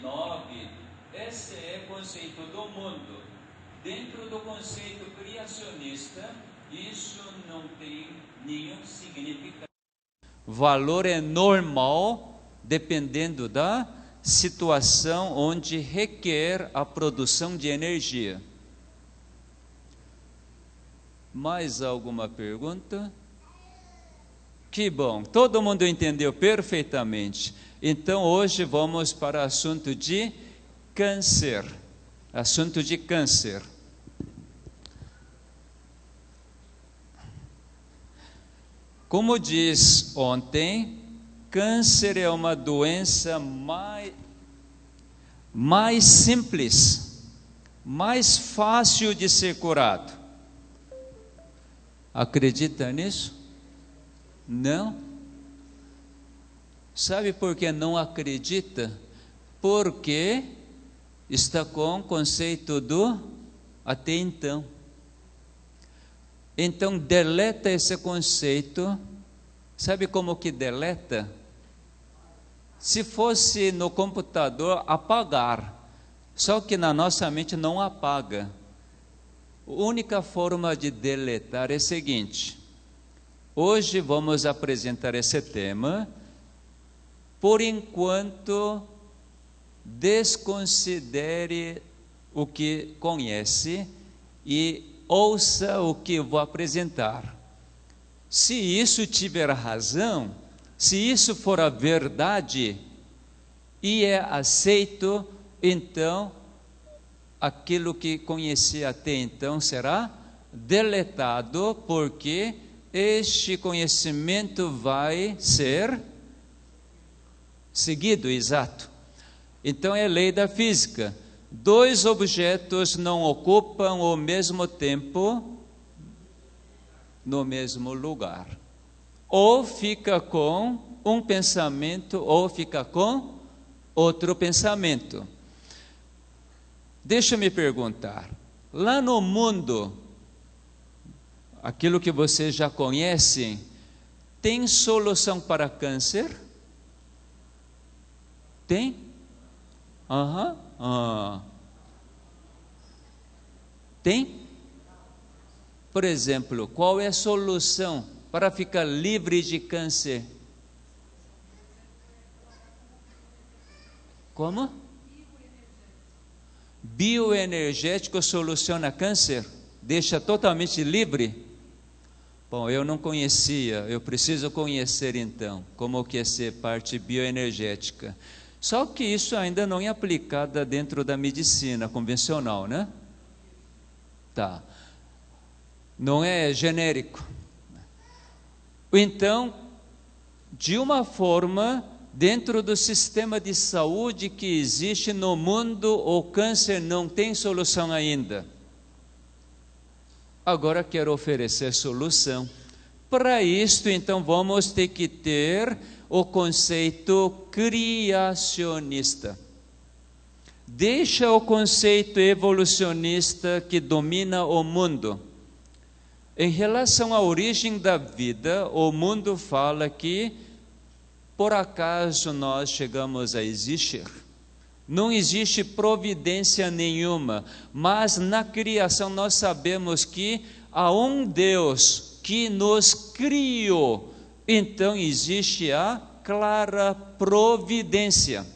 9, esse é o conceito do mundo. Dentro do conceito criacionista, isso não tem nenhum significado. Valor é normal, dependendo da situação onde requer a produção de energia. Mais alguma pergunta? Que bom, todo mundo entendeu perfeitamente. Então hoje vamos para o assunto de câncer. Assunto de câncer. Como diz ontem, câncer é uma doença mais simples, mais fácil de ser curado. Acredita nisso? Não? Sabe por que não acredita? Porque está com o conceito do até então. Então deleta esse conceito. Sabe como que deleta? Se fosse no computador, apagar. Só que na nossa mente não apaga. A única forma de deletar é a seguinte. Hoje vamos apresentar esse tema. Por enquanto, desconsidere o que conhece e ouça o que eu vou apresentar. Se isso tiver razão, se isso for a verdade e é aceito, então aquilo que conheci até então será deletado, porque este conhecimento vai ser seguido, exato. Então é lei da física. Dois objetos não ocupam o mesmo tempo no mesmo lugar. Ou fica com um pensamento, ou fica com outro pensamento. Deixa eu me perguntar, lá no mundo, aquilo que vocês já conhecem, tem solução para câncer? Tem? Tem? Por exemplo, qual é a solução para ficar livre de câncer? Como? Bioenergético soluciona câncer? Deixa totalmente livre? Bom, eu não conhecia, eu preciso conhecer então, como que é ser parte bioenergética. Só que isso ainda não é aplicado dentro da medicina convencional, né? Tá. Não é genérico. Então, de uma forma, dentro do sistema de saúde que existe no mundo, o câncer não tem solução ainda. Agora quero oferecer solução. Para isto, então, vamos ter que ter o conceito criacionista. Deixa o conceito evolucionista que domina o mundo. Em relação à origem da vida, o mundo fala que por acaso nós chegamos a existir. Não existe providência nenhuma, mas na criação nós sabemos que há um Deus que nos criou. Então existe a clara providência.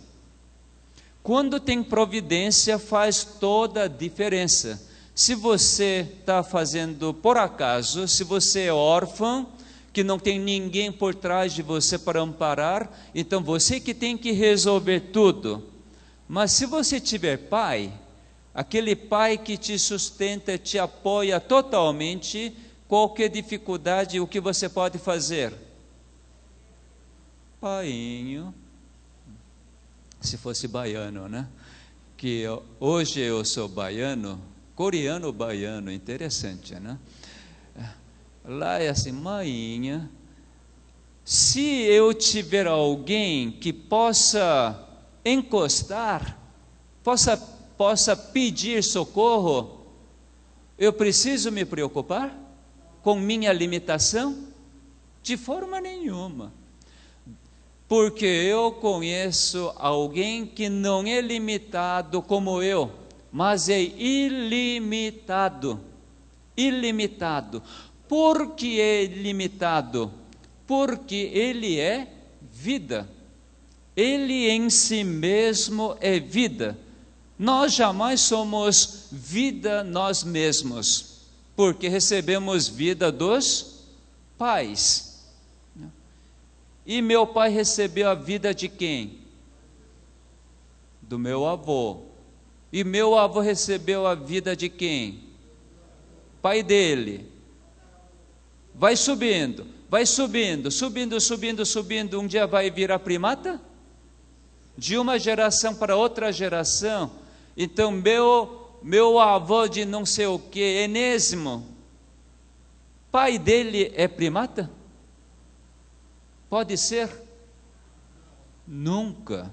Quando tem providência, faz toda a diferença. Se você está fazendo por acaso, se você é órfão, que não tem ninguém por trás de você para amparar, então você que tem que resolver tudo. Mas se você tiver pai, aquele pai que te sustenta, te apoia totalmente, qualquer dificuldade, o que você pode fazer? Painho, se fosse baiano, né? Que hoje eu sou baiano, coreano-baiano, interessante, né? Lá é assim, mainha, se eu tiver alguém que possa encostar, possa pedir socorro, eu preciso me preocupar com minha limitação? De forma nenhuma. Porque eu conheço alguém que não é limitado como eu, mas é ilimitado. Ilimitado. Por que é ilimitado? Porque ele é vida. Ele em si mesmo é vida. Nós jamais somos vida nós mesmos, porque recebemos vida dos pais. E meu pai recebeu a vida de quem? Do meu avô. E meu avô recebeu a vida de quem? Pai dele. Vai subindo, subindo. Um dia vai virar primata? De uma geração para outra geração. Então, meu avô de não sei o que, enésimo, pai dele é primata? Pode ser? Nunca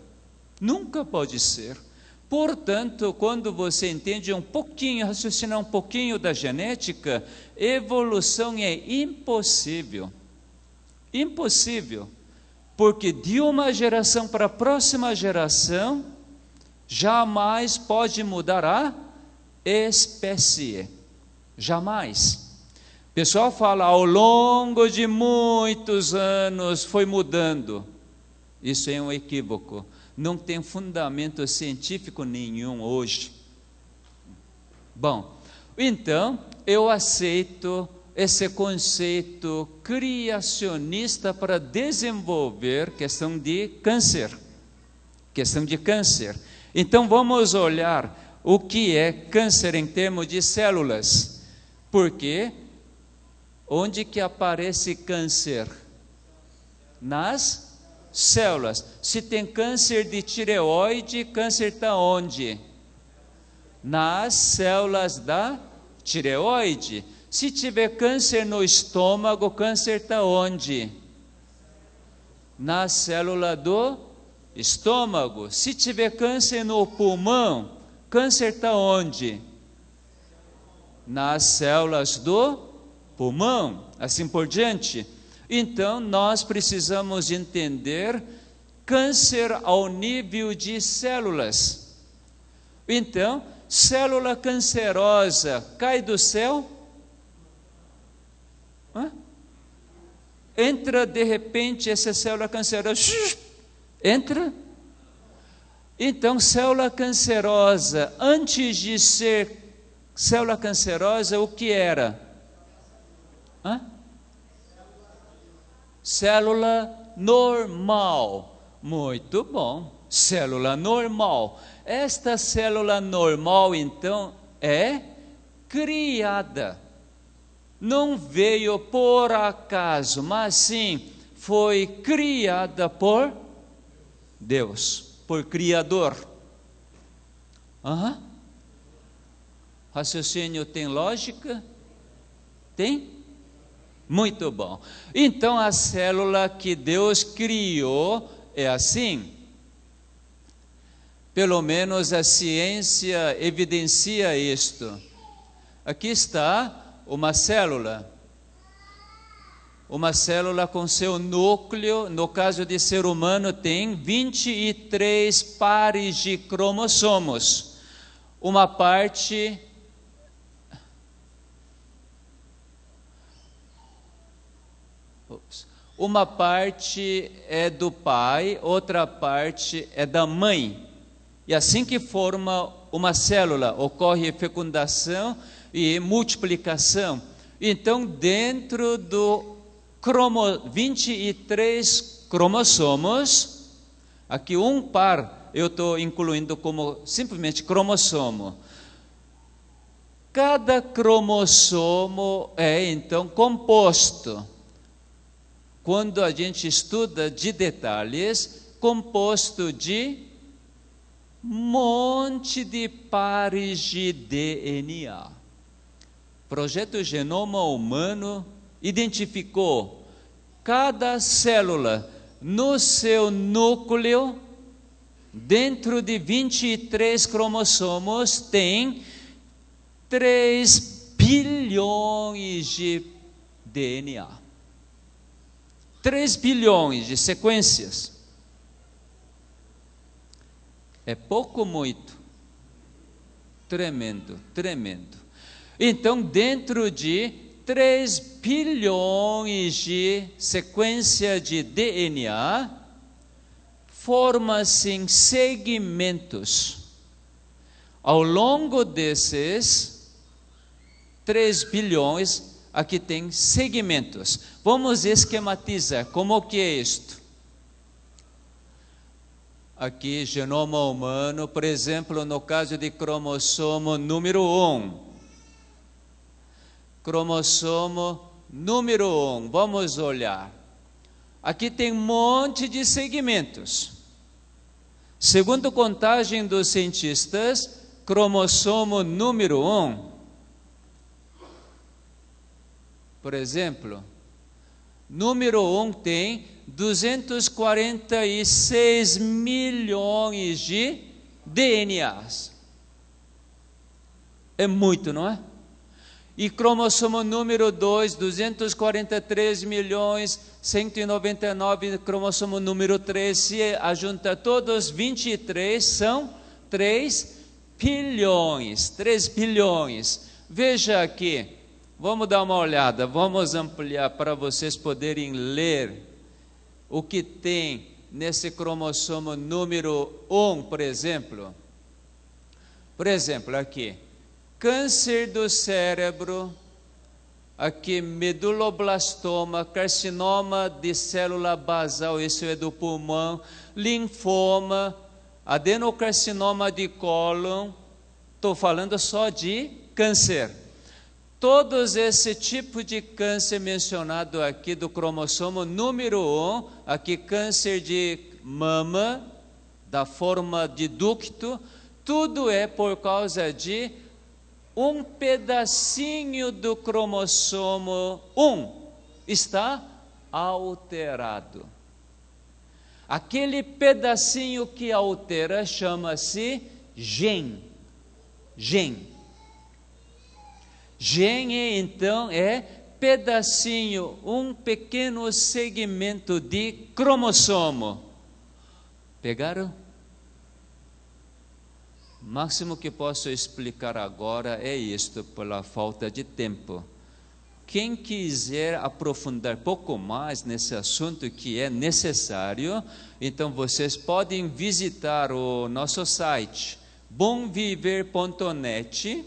pode ser. Portanto, quando você entende um pouquinho, raciocinar um pouquinho da genética, evolução é impossível. Impossível. Porque de uma geração para a próxima geração, jamais pode mudar a espécie. Jamais. O pessoal fala, ao longo de muitos anos foi mudando. Isso é um equívoco. Não tem fundamento científico nenhum hoje. Bom, então eu aceito esse conceito criacionista para desenvolver questão de câncer. Então vamos olhar o que é câncer em termos de células. Porque onde que aparece câncer? Nas células. Se tem câncer de tireoide, câncer está onde? Nas células da tireoide. Se tiver câncer no estômago, câncer está onde? Na célula do estômago. Se tiver câncer no pulmão, câncer está onde? Nas células do pulmão, assim por diante. Então, nós precisamos entender câncer ao nível de células. Então, célula cancerosa cai do céu? Entra de repente essa célula cancerosa, entra. Então, célula cancerosa, antes de ser célula cancerosa, o que era? Célula normal. Muito bom. Célula normal. Esta célula normal, então, é criada. Não veio por acaso, mas sim foi criada por Deus, por Criador. Raciocínio tem lógica? Tem? Muito bom. Então a célula que Deus criou é assim. Pelo menos a ciência evidencia isto. Aqui está uma célula com seu núcleo, no caso de ser humano, tem 23 pares de cromossomos. Uma parte é do pai, outra parte é da mãe. E assim que forma uma célula, ocorre fecundação e multiplicação. Então, dentro do 23 cromossomos, aqui um par eu estou incluindo como simplesmente cromossomo. Cada cromossomo é então composto, quando a gente estuda de detalhes, composto de monte de pares de DNA. Projeto Genoma Humano identificou cada célula no seu núcleo, dentro de 23 cromossomos, tem 3 bilhões de DNA. 3 bilhões de sequências. É pouco ou muito? Tremendo, tremendo. Então, dentro de 3 bilhões de sequência de DNA, forma-se segmentos. Ao longo desses 3 bilhões, aqui tem segmentos. Vamos esquematizar. Como que é isto? Aqui, genoma humano, por exemplo, no caso de cromossomo número 1. Cromossomo número 1, vamos olhar. Aqui tem um monte de segmentos. Segundo contagem dos cientistas, cromossomo número 1, por exemplo, número 1 tem 246 milhões de DNAs. É muito, não é? E cromossomo número 2, 243 milhões, 199, cromossomo número 3, se ajunta todos, 23, são 3 bilhões, 3 bilhões. Veja aqui, vamos dar uma olhada, vamos ampliar para vocês poderem ler o que tem nesse cromossomo número 1, por exemplo. Por exemplo, aqui. Câncer do cérebro, aqui meduloblastoma, carcinoma de célula basal, isso é do pulmão, linfoma, adenocarcinoma de cólon, estou falando só de câncer. Todos esse tipo de câncer mencionado aqui do cromossomo número 1, aqui câncer de mama, da forma de ducto, tudo é por causa de um pedacinho do cromossomo 1 está alterado. Aquele pedacinho que altera chama-se gene. Gene, então, é pedacinho, um pequeno segmento de cromossomo. Pegaram? O máximo que posso explicar agora é isto, pela falta de tempo. Quem quiser aprofundar pouco mais nesse assunto que é necessário, então vocês podem visitar o nosso site, bomviver.net,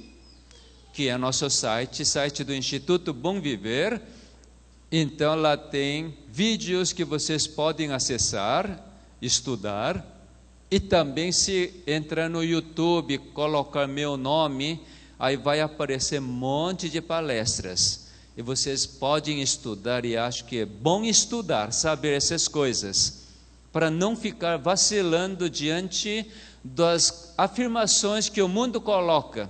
que é nosso site do Instituto Bom Viver. Então lá tem vídeos que vocês podem acessar, estudar. E também se entrar no YouTube, colocar meu nome, aí vai aparecer um monte de palestras. E vocês podem estudar, e acho que é bom estudar, saber essas coisas, para não ficar vacilando diante das afirmações que o mundo coloca.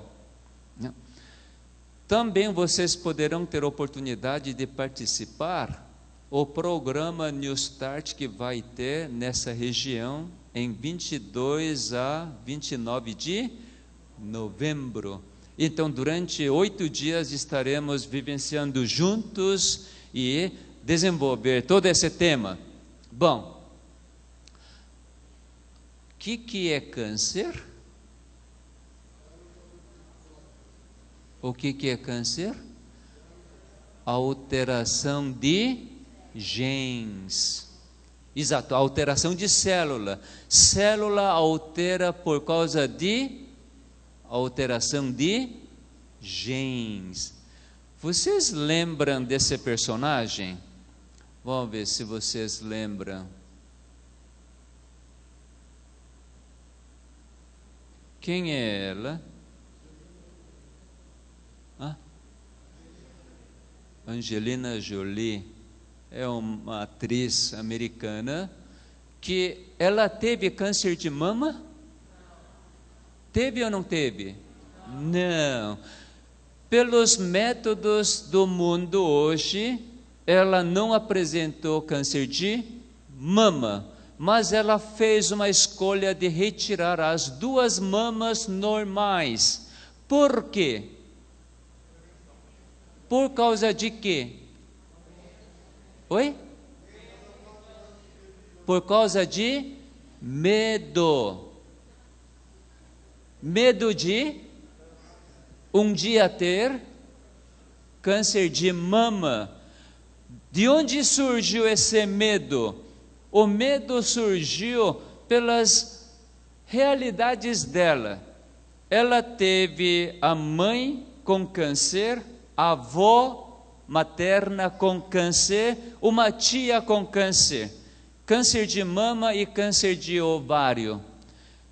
Também vocês poderão ter oportunidade de participar do programa New Start que vai ter nessa região, em 22 a 29 de novembro. Então, durante 8 dias estaremos vivenciando juntos e desenvolver todo esse tema. Bom, o que é câncer? O que é câncer? Alteração de genes. Exato, alteração de célula. Célula altera por causa de alteração de genes. Vocês lembram desse personagem? Vamos ver se vocês lembram. Quem é ela? Angelina Jolie. É uma atriz americana que ela teve câncer de mama? Teve ou não teve? Não. Pelos métodos do mundo hoje, ela não apresentou câncer de mama, mas ela fez uma escolha de retirar as 2 mamas normais. Por quê? Por causa de quê? Oi? Por causa de medo. Medo de um dia ter câncer de mama. De onde surgiu esse medo? O medo surgiu pelas realidades dela. Ela teve a mãe com câncer, a avó materna com câncer, uma tia com câncer, câncer de mama e câncer de ovário.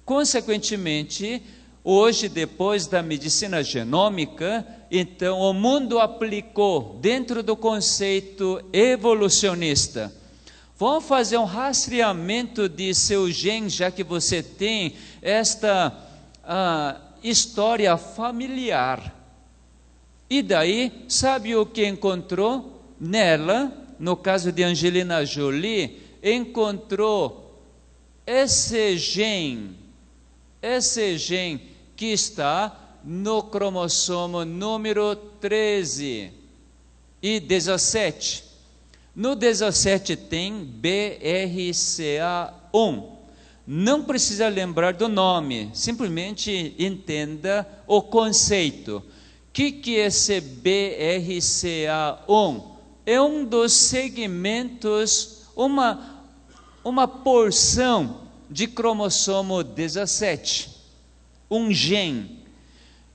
Consequentemente, hoje, depois da medicina genômica, então o mundo aplicou dentro do conceito evolucionista. Vamos fazer um rastreamento de seu gene, já que você tem esta história familiar. E daí, sabe o que encontrou? Nela, no caso de Angelina Jolie, encontrou esse gene que está no cromossomo número 13 e 17. No 17 tem BRCA1. Não precisa lembrar do nome, simplesmente entenda o conceito. O que é esse BRCA1? É um dos segmentos, uma porção de cromossomo 17, um gene.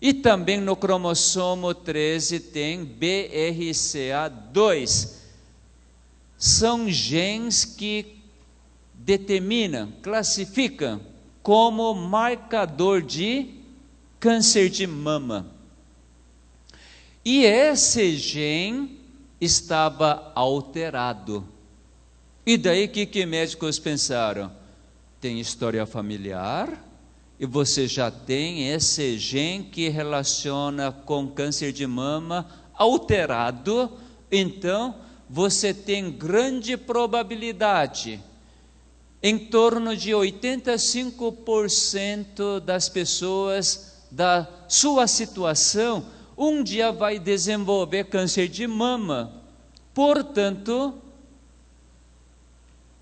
E também no cromossomo 13 tem BRCA2. São genes que determinam, classificam como marcador de câncer de mama. E esse gene estava alterado. E daí que médicos pensaram? Tem história familiar e você já tem esse gene que relaciona com câncer de mama alterado, então você tem grande probabilidade, em torno de 85% das pessoas da sua situação, um dia vai desenvolver câncer de mama. Portanto,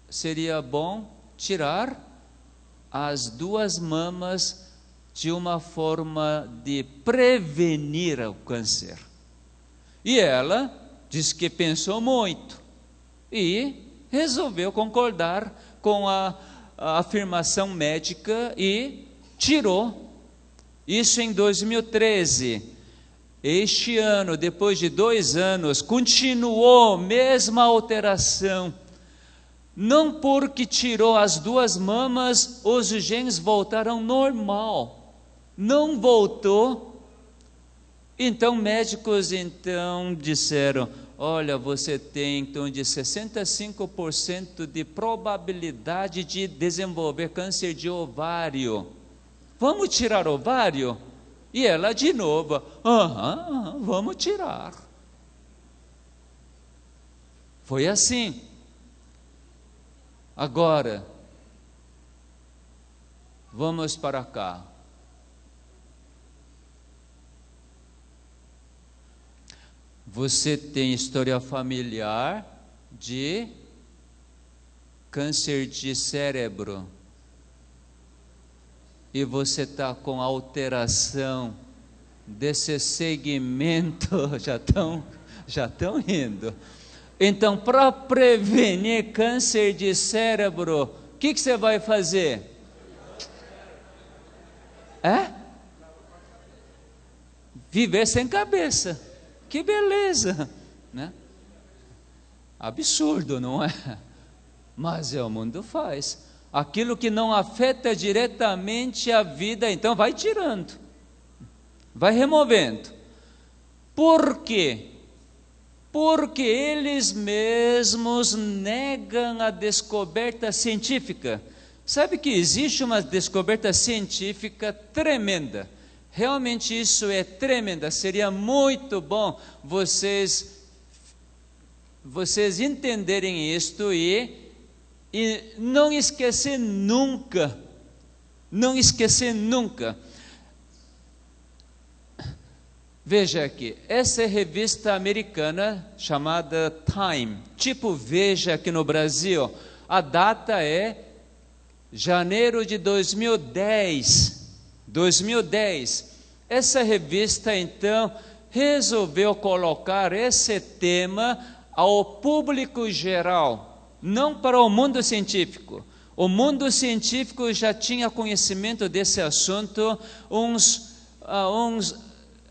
seria bom tirar as duas mamas de uma forma de prevenir o câncer. E ela disse que pensou muito e resolveu concordar com a afirmação médica e tirou. Isso em 2013. Este ano, depois de 2 anos, continuou a mesma alteração. Não porque tirou as duas mamas, os genes voltaram normal. Não voltou. Então, médicos disseram, olha, você tem em torno de 65% de probabilidade de desenvolver câncer de ovário. Vamos tirar o ovário? E ela de novo, vamos tirar. Foi assim. Agora, vamos para cá. Você tem história familiar de câncer de cérebro. E você está com alteração desse segmento, já estão rindo. Então, para prevenir câncer de cérebro, o que você vai fazer? Viver sem cabeça. Que beleza, né? Absurdo, não é? Mas o mundo faz. Aquilo que não afeta diretamente a vida, então vai tirando, vai removendo. Por quê? Porque eles mesmos negam a descoberta científica. Sabe que existe uma descoberta científica tremenda. Realmente isso é tremenda. Seria muito bom vocês entenderem isto e não esquecer nunca. Não esquecer nunca. Veja aqui, essa é revista americana chamada Time, tipo Veja aqui no Brasil. A data é janeiro de 2010. 2010, essa revista então resolveu colocar esse tema ao público geral, não para o mundo científico. O mundo científico já tinha conhecimento desse assunto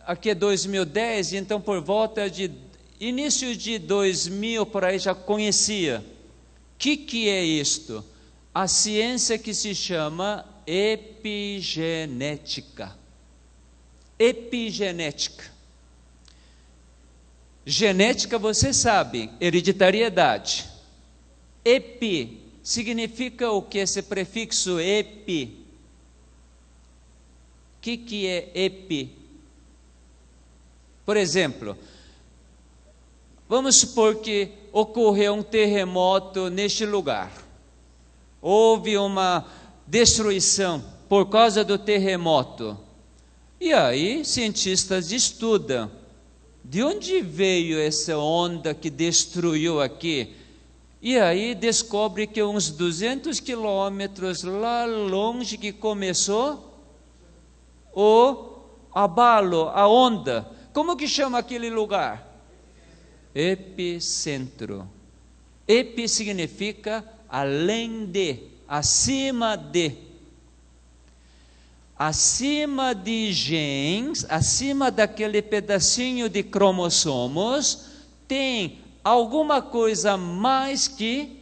aqui é 2010, então por volta de início de 2000 por aí já conhecia. O que é isto? A ciência que se chama epigenética. Epigenética. Genética, você sabe, hereditariedade. Epi significa o que esse prefixo epi? O que é epi? Por exemplo, vamos supor que ocorreu um terremoto neste lugar. Houve uma destruição por causa do terremoto. E aí, cientistas estudam. De onde veio essa onda que destruiu aqui? E aí descobre que uns 200 quilômetros lá longe que começou o abalo, a onda. Como que chama aquele lugar? Epicentro. Epi significa além de, acima de. Acima de genes, acima daquele pedacinho de cromossomos, tem alguma coisa mais que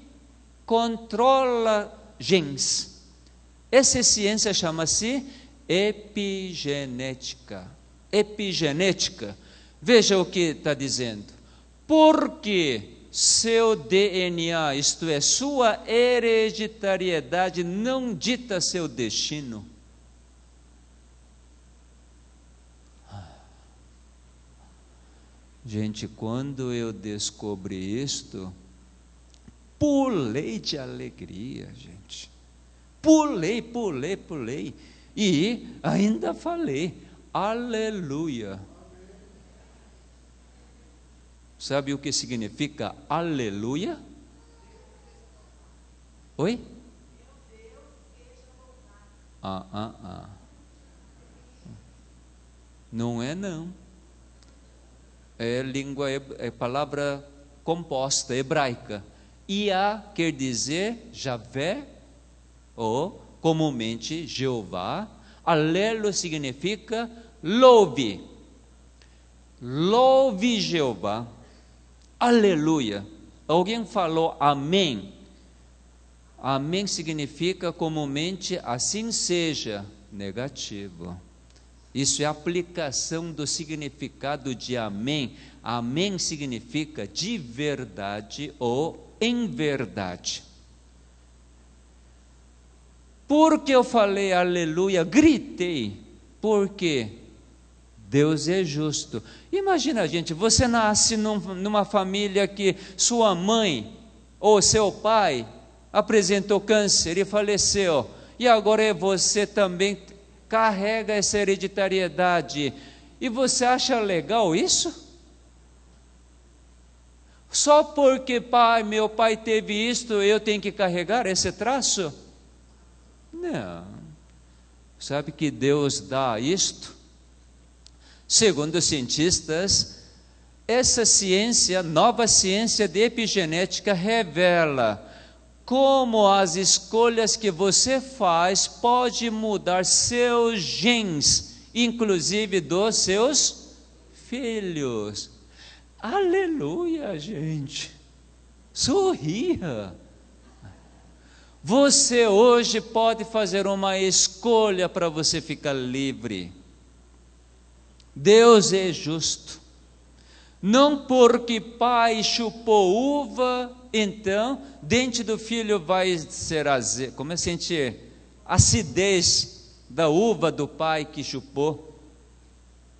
controla genes. Essa ciência chama-se epigenética. Epigenética. Veja o que está dizendo. Porque seu DNA, isto é, sua hereditariedade, não dita seu destino. Gente, quando eu descobri isto, pulei de alegria, gente. Pulei. E ainda falei, aleluia. Sabe o que significa aleluia? Oi? Não é não. É língua, é palavra composta, hebraica. Ia quer dizer Javé, ou comumente Jeová. Alelo significa louve. Louve Jeová. Aleluia. Alguém falou amém. Amém significa comumente assim seja, negativo. Isso é a aplicação do significado de amém. Amém significa de verdade ou em verdade. Porque eu falei aleluia, gritei, porque Deus é justo. Imagina, gente, você nasce numa família que sua mãe ou seu pai apresentou câncer e faleceu, e agora você também carrega essa hereditariedade, e você acha legal isso? Só porque meu pai teve isto, eu tenho que carregar esse traço? Não. Sabe que Deus dá isto? Segundo os cientistas, essa ciência, nova ciência de epigenética, revela como as escolhas que você faz pode mudar seus genes, inclusive dos seus filhos. Aleluia, gente. Sorria. Você hoje pode fazer uma escolha para você ficar livre. Deus é justo. Não porque pai chupou uva, então dente do filho vai ser azedo. Como é sentir acidez da uva do pai que chupou?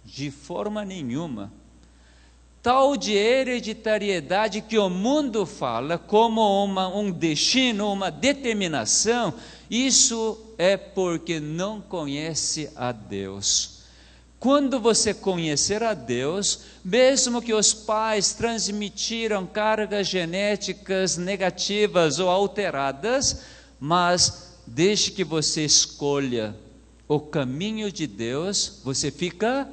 De forma nenhuma. Tal de hereditariedade que o mundo fala como um destino, uma determinação, isso é porque não conhece a Deus. Quando você conhecer a Deus, mesmo que os pais transmitiram cargas genéticas negativas ou alteradas, mas deixe que você escolha o caminho de Deus, você fica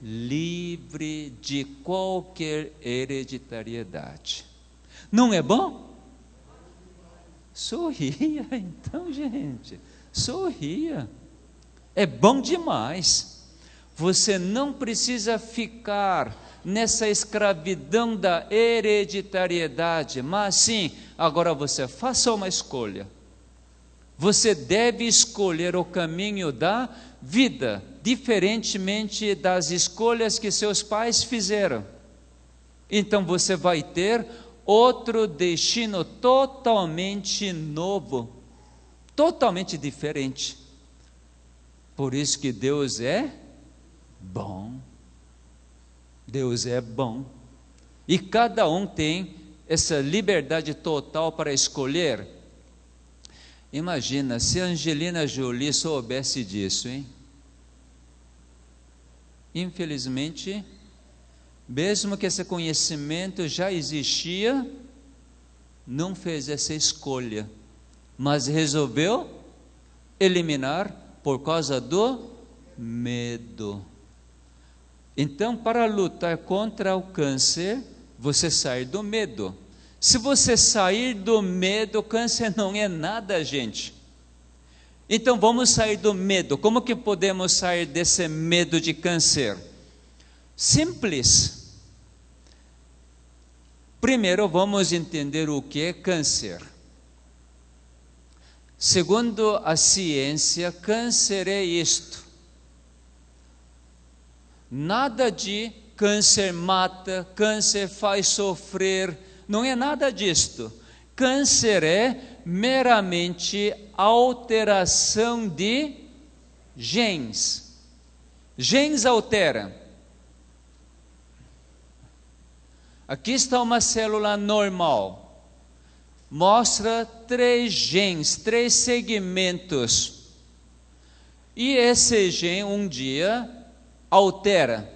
livre de qualquer hereditariedade. Não é bom? Sorria então, gente. Sorria. É bom demais. Você não precisa ficar nessa escravidão da hereditariedade, mas sim, agora você faça uma escolha. Você deve escolher o caminho da vida, diferentemente das escolhas que seus pais fizeram. Então você vai ter outro destino totalmente novo, totalmente diferente. Por isso que Deus é bom. Deus é bom. E cada um tem essa liberdade total para escolher. Imagina se a Angelina Jolie soubesse disso, hein? Infelizmente, mesmo que esse conhecimento já existia, não fez essa escolha, mas resolveu eliminar por causa do medo. Então, para lutar contra o câncer, você sai do medo. Se você sair do medo, o câncer não é nada, gente. Então vamos sair do medo. Como que podemos sair desse medo de câncer? Simples. Primeiro vamos entender o que é câncer. Segundo a ciência, câncer é isto. Nada de câncer mata, câncer faz sofrer, não é nada disto. Câncer é meramente alteração de genes. Genes alteram. Aqui está uma célula normal. Mostra 3 genes, 3 segmentos. E esse gene um dia altera.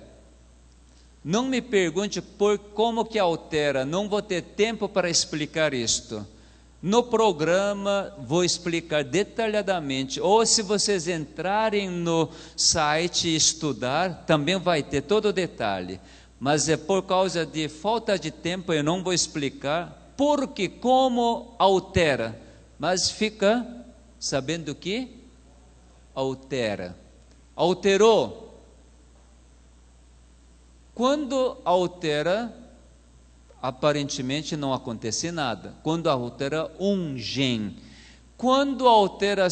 Não me pergunte por como que altera, não vou ter tempo para explicar isto. No programa vou explicar detalhadamente, ou se vocês entrarem no site e estudar, também vai ter todo o detalhe. Mas é por causa de falta de tempo, eu não vou explicar porque como altera. Mas fica sabendo que altera. Alterou. Quando altera, aparentemente não acontece nada. Quando altera um gene. Quando altera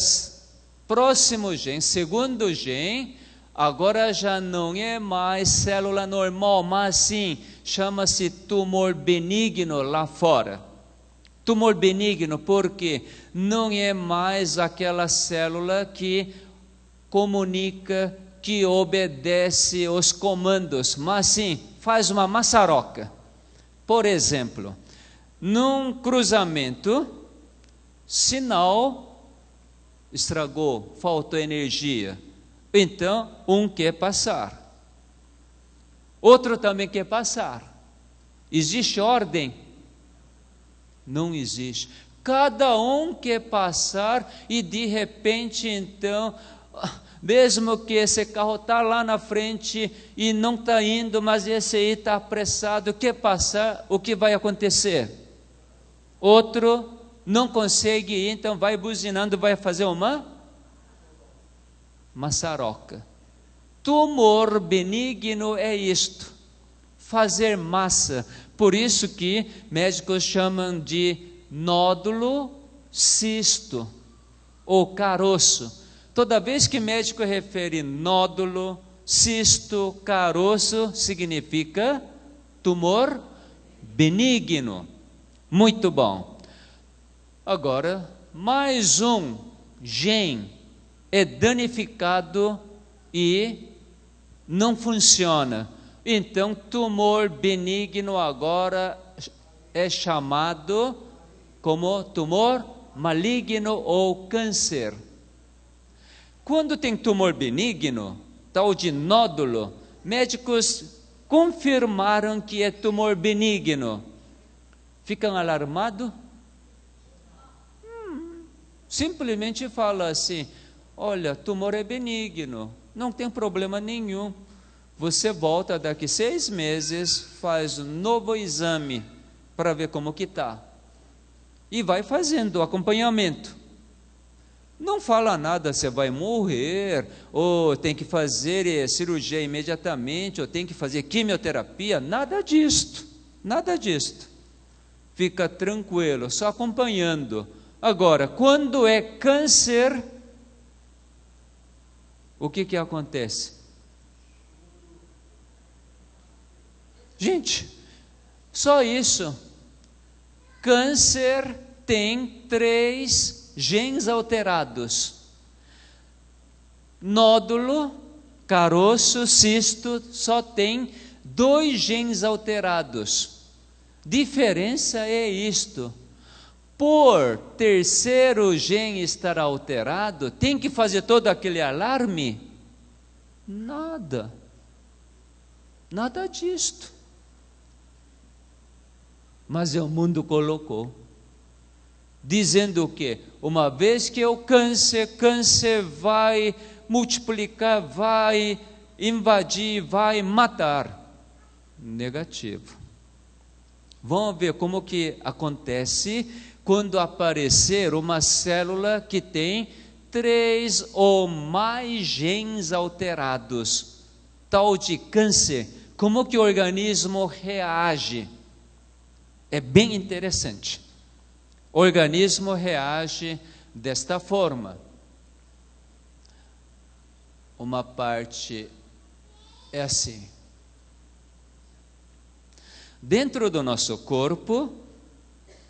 próximo gene, segundo gene, agora já não é mais célula normal, mas sim, chama-se tumor benigno lá fora. Tumor benigno porque não é mais aquela célula que comunica, que obedece os comandos, mas sim, faz uma maçaroca. Por exemplo, num cruzamento, sinal estragou, faltou energia. Então, um quer passar. Outro também quer passar. Existe ordem? Não existe. Cada um quer passar e de repente, então, mesmo que esse carro está lá na frente e não está indo, mas esse aí está apressado, quer passar, o que vai acontecer? Outro não consegue ir, então vai buzinando, vai fazer uma maçaroca. Tumor benigno é isto, fazer massa. Por isso que médicos chamam de nódulo, cisto ou caroço. Toda vez que médico refere nódulo, cisto, caroço, significa tumor benigno. Muito bom. Agora, mais um gene é danificado e não funciona. Então, tumor benigno agora é chamado como tumor maligno ou câncer. Quando tem tumor benigno, tal de nódulo, médicos confirmaram que é tumor benigno. Ficam alarmados? Simplesmente fala assim, olha, tumor é benigno, não tem problema nenhum. Você volta daqui 6 meses, faz um novo exame para ver como que está. E vai fazendo o acompanhamento. Não fala nada, você vai morrer, ou tem que fazer cirurgia imediatamente, ou tem que fazer quimioterapia, nada disto, nada disto. Fica tranquilo, só acompanhando. Agora, quando é câncer, o que acontece? Gente, só isso. Câncer tem 3 genes alterados: nódulo, caroço, cisto, só tem 2 genes alterados. Diferença é isto: por terceiro gene estar alterado, tem que fazer todo aquele alarme? Nada disto. Mas o mundo colocou, dizendo o quê? Uma vez que o câncer vai multiplicar, vai invadir, vai matar. Negativo. Vamos ver como que acontece quando aparecer uma célula que tem 3 ou mais genes alterados, tal de câncer. Como que o organismo reage? É bem interessante. O organismo reage desta forma. Uma parte é assim. Dentro do nosso corpo,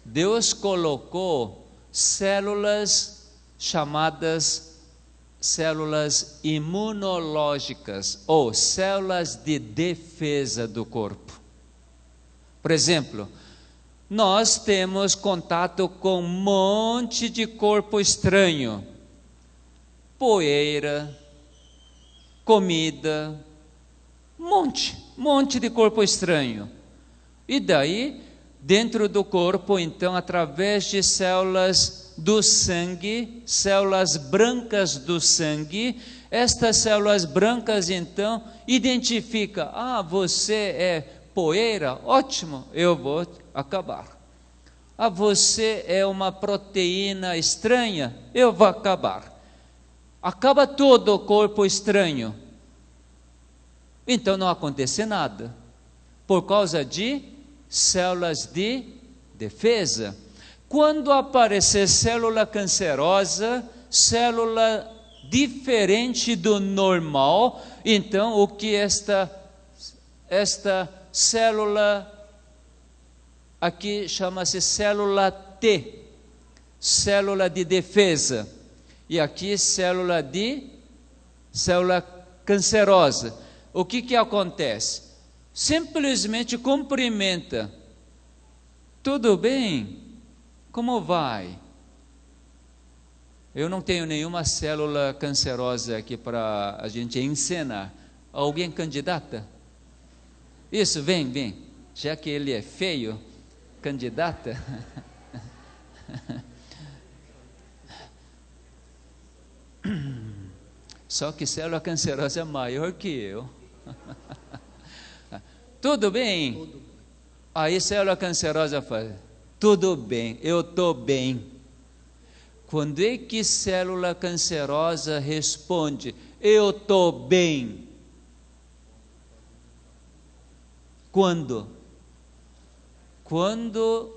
Deus colocou células chamadas células imunológicas, ou células de defesa do corpo. Por exemplo, nós temos contato com um monte de corpo estranho, poeira, comida, monte de corpo estranho. E daí, dentro do corpo, então, através de células do sangue, células brancas do sangue, estas células brancas, então, identificam: você é poeira, ótimo, eu vou acabar. Você é uma proteína estranha, eu vou acabar. Acaba todo o corpo estranho. Então não acontece nada, por causa de células de defesa. Quando aparecer célula cancerosa, célula diferente do normal, então o que esta célula aqui chama-se célula T, célula de defesa, e aqui célula cancerosa. O que acontece? Simplesmente cumprimenta: tudo bem? Como vai? Eu não tenho nenhuma célula cancerosa aqui para a gente encenar. Alguém candidata? Isso, vem. Já que ele é feio, candidata? Só que célula cancerosa é maior que eu. Tudo bem? Aí célula cancerosa fala: tudo bem, eu estou bem. Quando é que célula cancerosa responde: eu estou bem? Quando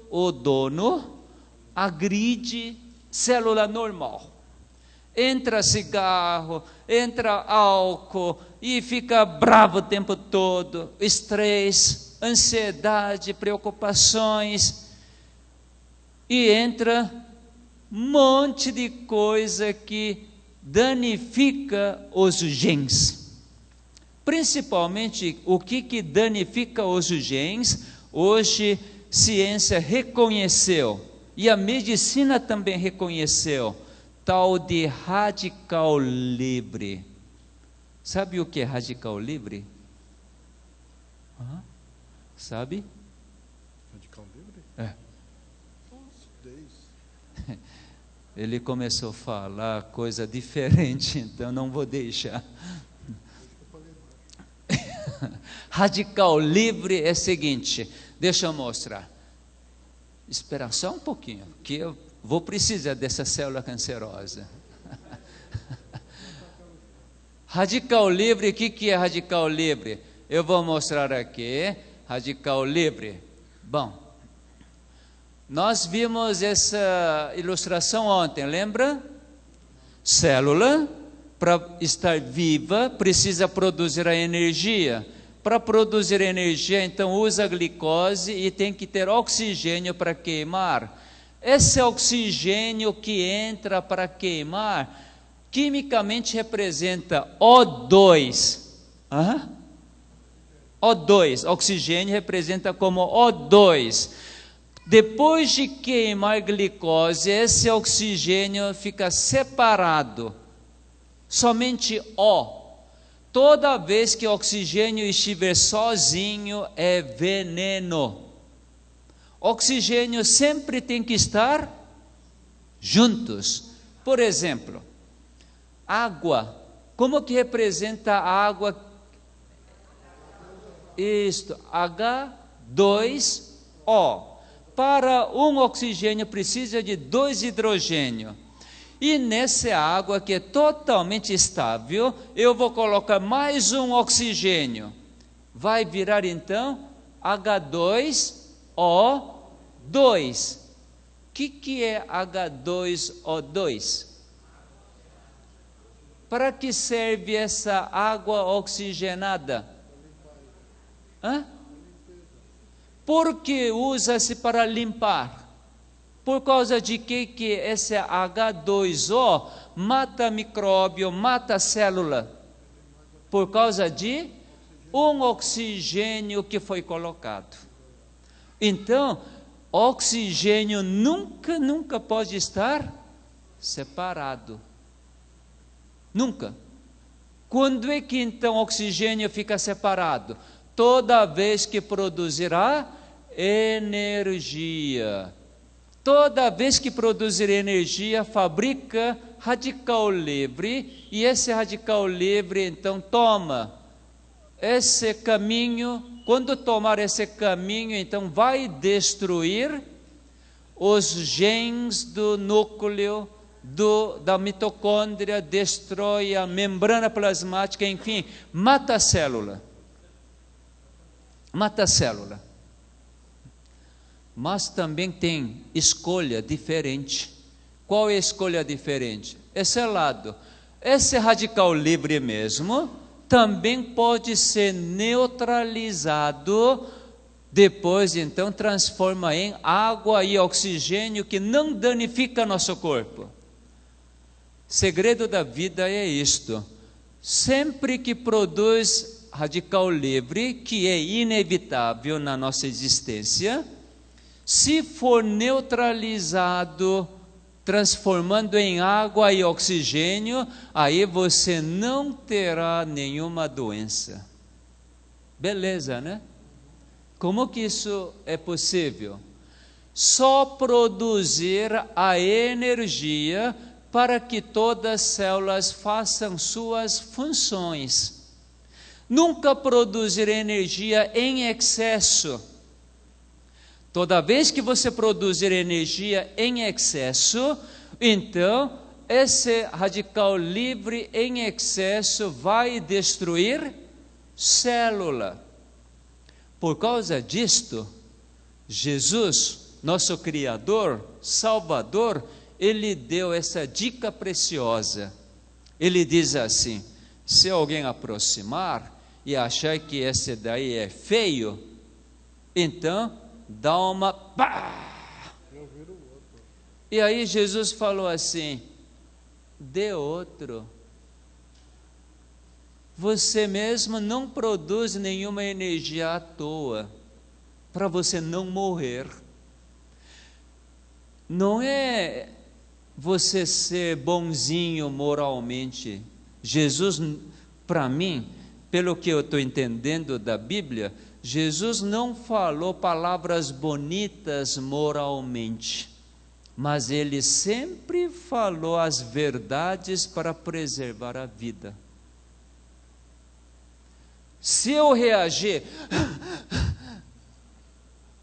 o dono agride célula normal. Entra cigarro, entra álcool e fica bravo o tempo todo, estresse, ansiedade, preocupações, e entra um monte de coisa que danifica os genes. Principalmente o que danifica os genes, hoje ciência reconheceu, e a medicina também reconheceu, tal de radical livre. Sabe o que é radical livre? Sabe? Radical livre? É. Ele começou a falar coisa diferente, então não vou deixar. Radical livre é o seguinte, deixa eu mostrar. Espera só um pouquinho, que eu vou precisar dessa célula cancerosa. Radical livre, o que é radical livre? Eu vou mostrar aqui, radical livre. Bom, nós vimos essa ilustração ontem, lembra? Célula, para estar viva, precisa produzir a energia. Para produzir energia, então usa a glicose e tem que ter oxigênio para queimar. Esse oxigênio que entra para queimar, quimicamente representa O2. O2, oxigênio representa como O2. Depois de queimar glicose, esse oxigênio fica separado. Somente O. Toda vez que o oxigênio estiver sozinho, é veneno. Oxigênio sempre tem que estar juntos. Por exemplo, água. Como que representa a água? Isto, H2O. Para um oxigênio precisa de 2 hidrogênios. E nessa água que é totalmente estável, eu vou colocar mais um oxigênio. Vai virar então H2O2. O que é H2O2? Para que serve essa água oxigenada? Porque usa-se para limpar. Por causa de que esse H2O mata micróbio, mata célula? Por causa de um oxigênio que foi colocado. Então, oxigênio nunca pode estar separado. Nunca. Quando é que então o oxigênio fica separado? Toda vez que produzirá energia. Toda vez que produzir energia, fabrica radical livre, e esse radical livre então toma esse caminho. Quando tomar esse caminho, então vai destruir os genes do núcleo da mitocôndria, destrói a membrana plasmática, enfim, mata a célula. Mata a célula. Mas também tem escolha diferente. Qual é a escolha diferente? Esse lado. Esse radical livre mesmo também pode ser neutralizado, depois então transforma em água e oxigênio que não danifica nosso corpo. Segredo da vida é isto. Sempre que produz radical livre, que é inevitável na nossa existência, se for neutralizado, transformando em água e oxigênio, aí você não terá nenhuma doença. Beleza, né? Como que isso é possível? Só produzir a energia para que todas as células façam suas funções. Nunca produzir energia em excesso. Toda vez que você produzir energia em excesso, então esse radical livre em excesso vai destruir célula. Por causa disto, Jesus, nosso Criador, Salvador, Ele deu essa dica preciosa. Ele diz assim: se alguém aproximar e achar que esse daí é feio, então dá uma pá! E aí Jesus falou assim: dê outro. Você mesmo não produz nenhuma energia à toa, para você não morrer. Não é você ser bonzinho moralmente. Jesus, para mim, pelo que eu estou entendendo da Bíblia, Jesus não falou palavras bonitas moralmente, mas ele sempre falou as verdades para preservar a vida. Se eu reagir,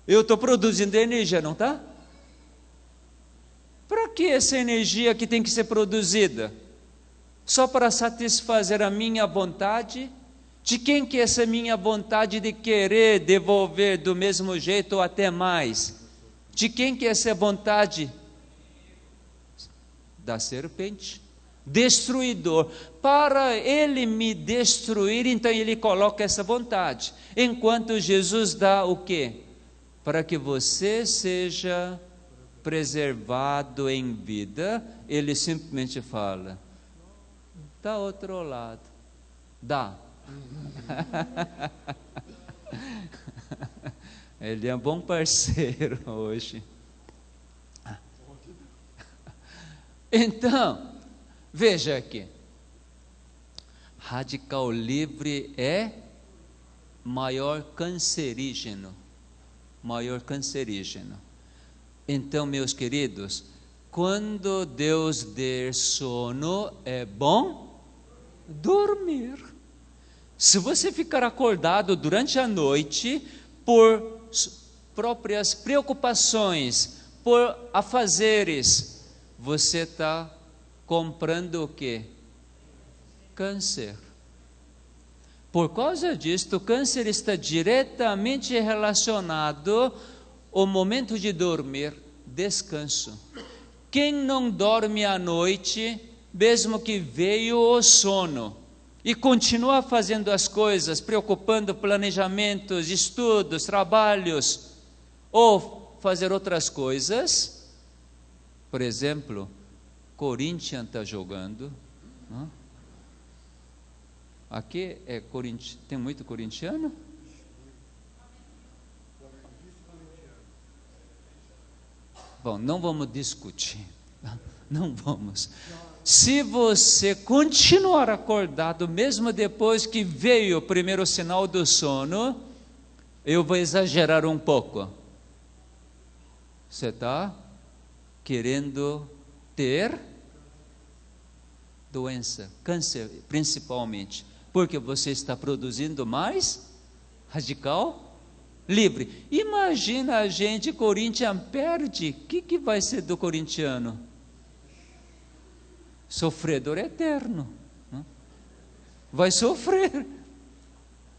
eu estou produzindo energia, não está? Para que essa energia que tem que ser produzida? Só para satisfazer a minha vontade? De quem que é essa minha vontade de querer devolver do mesmo jeito ou até mais? De quem que é essa vontade? Da serpente. Destruidor. Para ele me destruir, então ele coloca essa vontade. Enquanto Jesus dá o quê? Para que você seja preservado em vida, ele simplesmente fala, dá outro lado. Dá. Ele é um bom parceiro hoje. Então, veja aqui. Radical livre é maior cancerígeno. Maior cancerígeno. Então, meus queridos, quando Deus der sono, é bom dormir. Se você ficar acordado durante a noite por próprias preocupações, por afazeres, você está comprando o quê? Câncer. Por causa disto, o câncer está diretamente relacionado ao momento de dormir, descanso. Quem não dorme à noite, mesmo que veio o sono, e continua fazendo as coisas, preocupando planejamentos, estudos, trabalhos, ou fazer outras coisas, por exemplo, Corinthians está jogando, não? Aqui tem muito corintiano? Bom, não vamos discutir, não vamos. Se você continuar acordado, mesmo depois que veio o primeiro sinal do sono, eu vou exagerar um pouco. Você está querendo ter doença, câncer principalmente, porque você está produzindo mais radical livre. Imagina a gente, Corinthians perde, o que vai ser do corintiano? Sofredor eterno. Vai sofrer.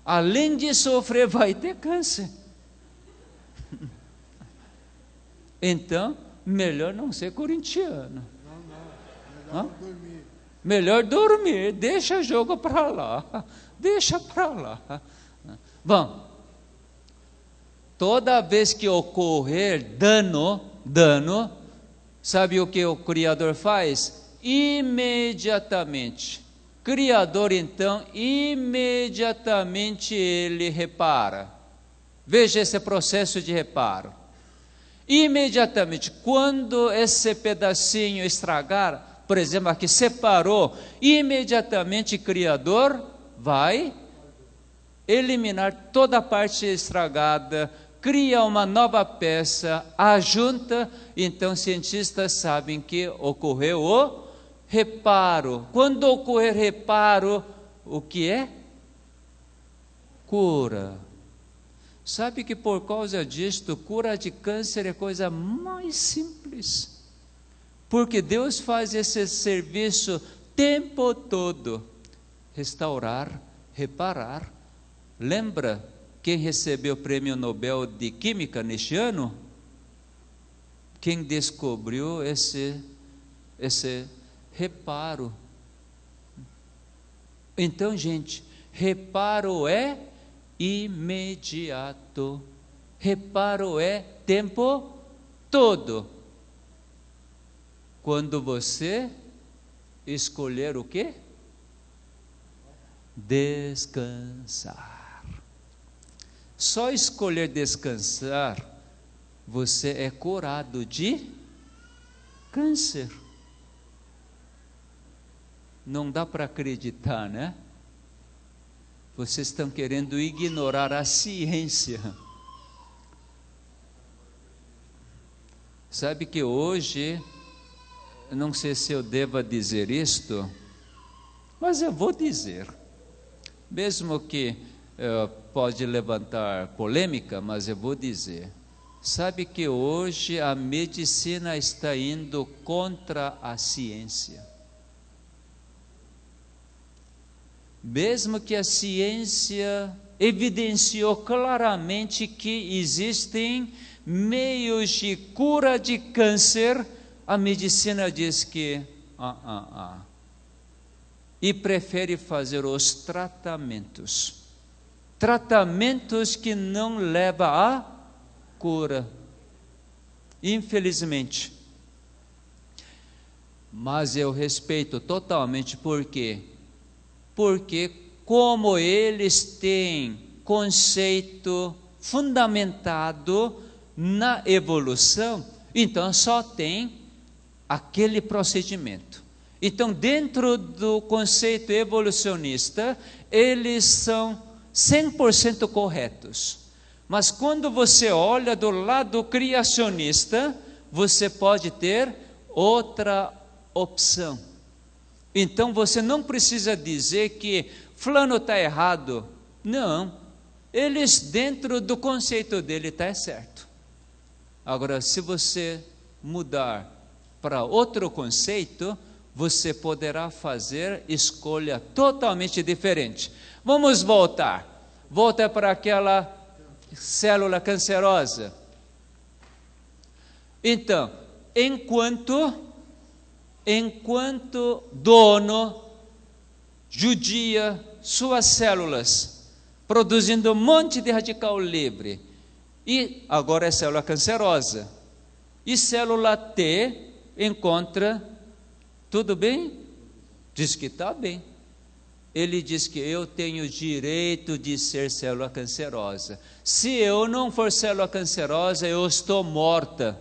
Além de sofrer, vai ter câncer. Então, melhor não ser corintiano. Não. Melhor dormir, deixa o jogo para lá. Deixa para lá. Bom, toda vez que ocorrer dano, sabe o que o Criador faz? Imediatamente. Criador, então, imediatamente ele repara. Veja esse processo de reparo. Imediatamente, quando esse pedacinho estragar, por exemplo, aqui separou, imediatamente Criador vai eliminar toda a parte estragada, cria uma nova peça, ajunta. Então, cientistas sabem que ocorreu o reparo. Quando ocorrer reparo, o que é? Cura. Sabe que por causa disto, cura de câncer é coisa mais simples. Porque Deus faz esse serviço o tempo todo. Restaurar, reparar. Lembra quem recebeu o prêmio Nobel de Química neste ano? Quem descobriu esse reparo. Então, gente, reparo é imediato. Reparo é tempo todo. Quando você escolher o quê? Descansar. Só escolher descansar, você é curado de câncer. Não dá para acreditar, né? Vocês estão querendo ignorar a ciência. Sabe que hoje, não sei se eu devo dizer isto, mas eu vou dizer, mesmo que pode levantar polêmica, mas eu vou dizer. Sabe que hoje a medicina está indo contra a ciência. Mesmo que a ciência evidenciou claramente que existem meios de cura de câncer, a medicina diz que e prefere fazer os tratamentos que não levam à cura, infelizmente. Mas eu respeito totalmente, por quê? Porque como eles têm conceito fundamentado na evolução, então só tem aquele procedimento. Então, dentro do conceito evolucionista, eles são 100% corretos. Mas quando você olha do lado criacionista, você pode ter outra opção. Então você não precisa dizer que fulano está errado. Não, eles dentro do conceito dele está certo. Agora, se você mudar para outro conceito, você poderá fazer escolha totalmente diferente. Vamos voltar. Volta para aquela célula cancerosa. Então, enquanto dono judia suas células, produzindo um monte de radical livre, e agora é célula cancerosa, e célula T encontra, tudo bem? Diz que está bem. Ele diz que eu tenho direito de ser célula cancerosa. Se eu não for célula cancerosa, eu estou morta.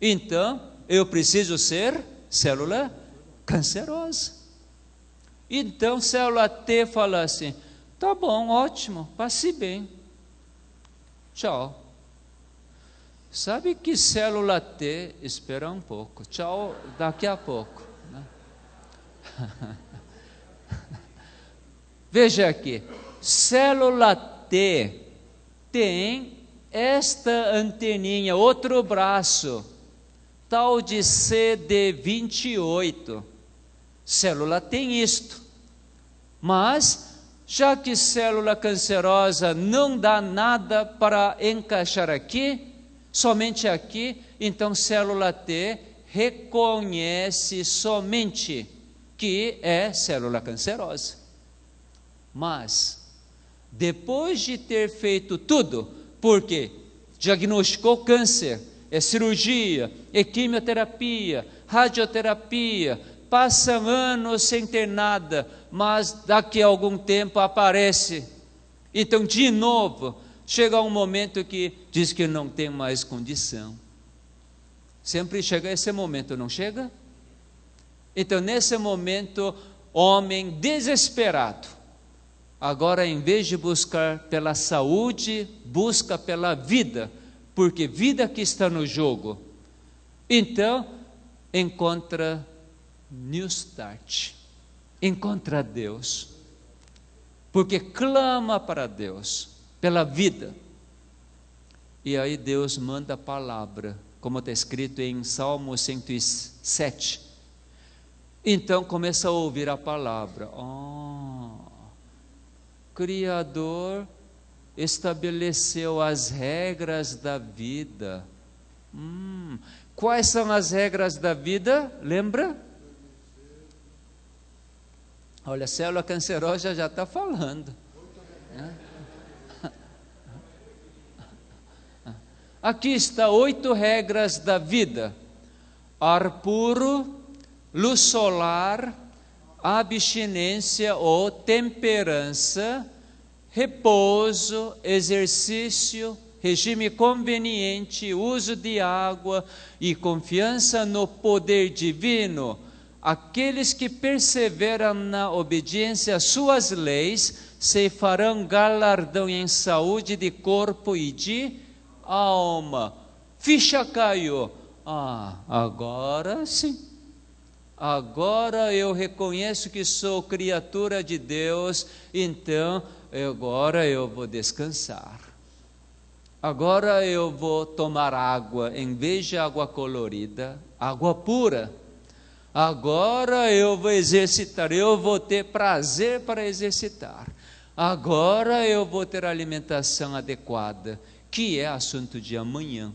Então, eu preciso ser célula cancerosa. Então, célula T fala assim, tá bom, ótimo, passe bem. Tchau. Sabe que célula T, espera um pouco, tchau, daqui a pouco. Né? Veja aqui, célula T tem esta anteninha, outro braço, tal de CD28. Célula tem isto, mas já que célula cancerosa não dá nada para encaixar aqui, somente aqui, então célula T reconhece somente que é célula cancerosa. Mas, depois de ter feito tudo, porque diagnosticou câncer, é cirurgia, é quimioterapia, radioterapia, passa anos sem ter nada, mas daqui a algum tempo aparece. Então, de novo, chega um momento que diz que não tem mais condição. Sempre chega esse momento, não chega? Então, nesse momento, homem desesperado, agora, em vez de buscar pela saúde, busca pela vida, porque vida que está no jogo. Então, encontra New Start, encontra Deus, porque clama para Deus, pela vida. E aí Deus manda a palavra, como está escrito em Salmo 107. Então começa a ouvir a palavra. Criador estabeleceu as regras da vida. Quais são as regras da vida? Lembra? Olha, a célula cancerosa já está falando. Aqui está 8 regras da vida: ar puro, luz solar, abstinência ou temperança, repouso, exercício, regime conveniente, uso de água e confiança no poder divino. Aqueles que perseveram na obediência às suas leis se farão galardão em saúde de corpo e de alma. Ficha caiu. Agora sim. Agora eu reconheço que sou criatura de Deus, então agora eu vou descansar. Agora eu vou tomar água, em vez de água colorida, água pura. Agora eu vou exercitar, eu vou ter prazer para exercitar. Agora eu vou ter alimentação adequada, que é assunto de amanhã.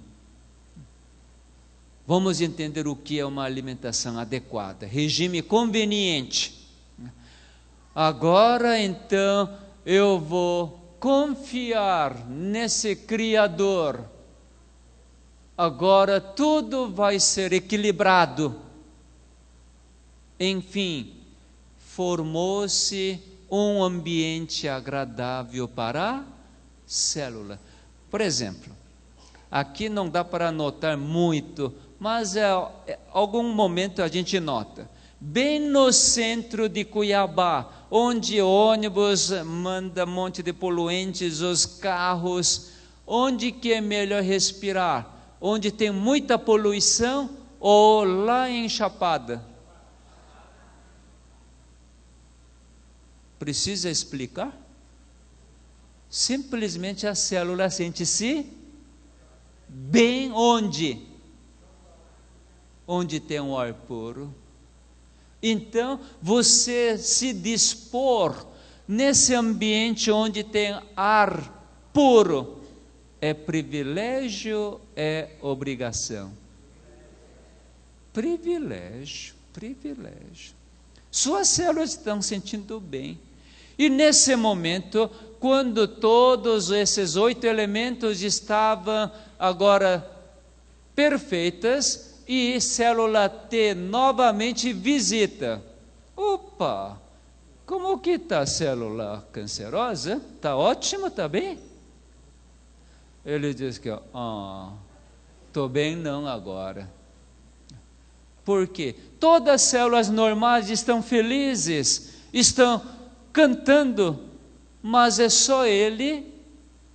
Vamos entender o que é uma alimentação adequada, regime conveniente. Agora então eu vou confiar nesse Criador. Agora tudo vai ser equilibrado. Enfim, formou-se um ambiente agradável para a célula. Por exemplo, aqui não dá para notar muito, mas algum momento a gente nota. Bem no centro de Cuiabá, onde o ônibus manda um monte de poluentes, os carros, onde que é melhor respirar? Onde tem muita poluição ou lá em Chapada? Precisa explicar? Simplesmente a célula sente-se bem onde? Onde tem um ar puro. Então, você se dispor nesse ambiente onde tem ar puro, é privilégio, é obrigação? Privilégio, privilégio. Suas células estão sentindo bem. E nesse momento, quando todos esses 8 elementos estavam agora perfeitas, e célula T novamente visita. Opa, como que está a célula cancerosa? Está ótimo, está bem? Ele diz que, estou bem não agora. Por quê? Todas as células normais estão felizes, estão cantando, mas é só ele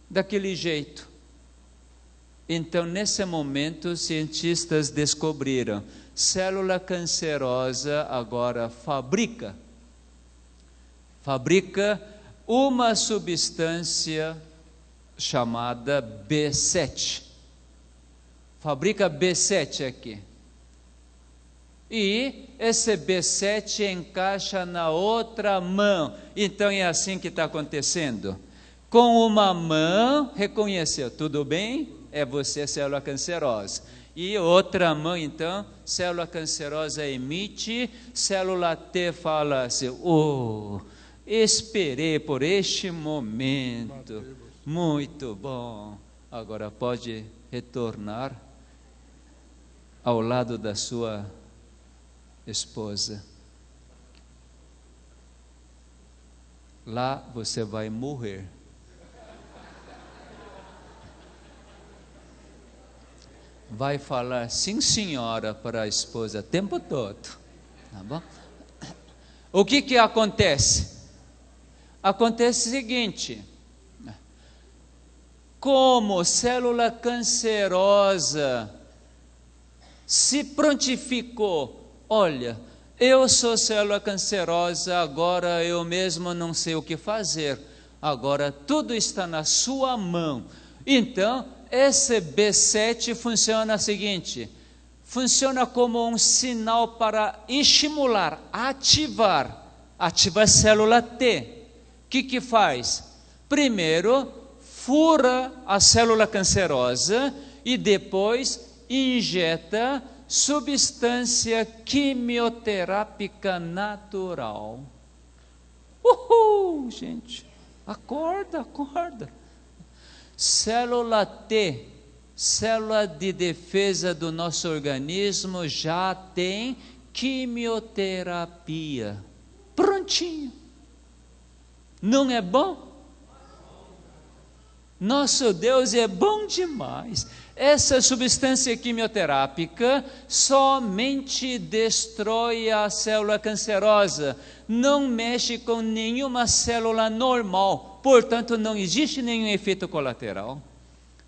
daquele jeito. Então, nesse momento, os cientistas descobriram, célula cancerosa agora fabrica uma substância chamada B7. Fabrica B7 aqui. E esse B7 encaixa na outra mão. Então é assim que está acontecendo. Com uma mão, reconheceu, tudo bem? É você, célula cancerosa. E outra mão, então, célula cancerosa emite, célula T fala assim, esperei por este momento, muito bom. Agora pode retornar ao lado da sua esposa. Lá você vai morrer. Vai falar sim senhora para a esposa o tempo todo, tá bom? O que acontece? Acontece o seguinte, como célula cancerosa se prontificou, olha, eu sou célula cancerosa, agora eu mesmo não sei o que fazer, agora tudo está na sua mão. Então, esse B7 funciona o seguinte, funciona como um sinal para estimular, ativar a célula T. O que faz? Primeiro, fura a célula cancerosa e depois injeta substância quimioterápica natural. Gente, acorda. Célula T, célula de defesa do nosso organismo, já tem quimioterapia. Prontinho. Não é bom? Nosso Deus é bom demais. Essa substância quimioterápica somente destrói a célula cancerosa, não mexe com nenhuma célula normal, portanto não existe nenhum efeito colateral.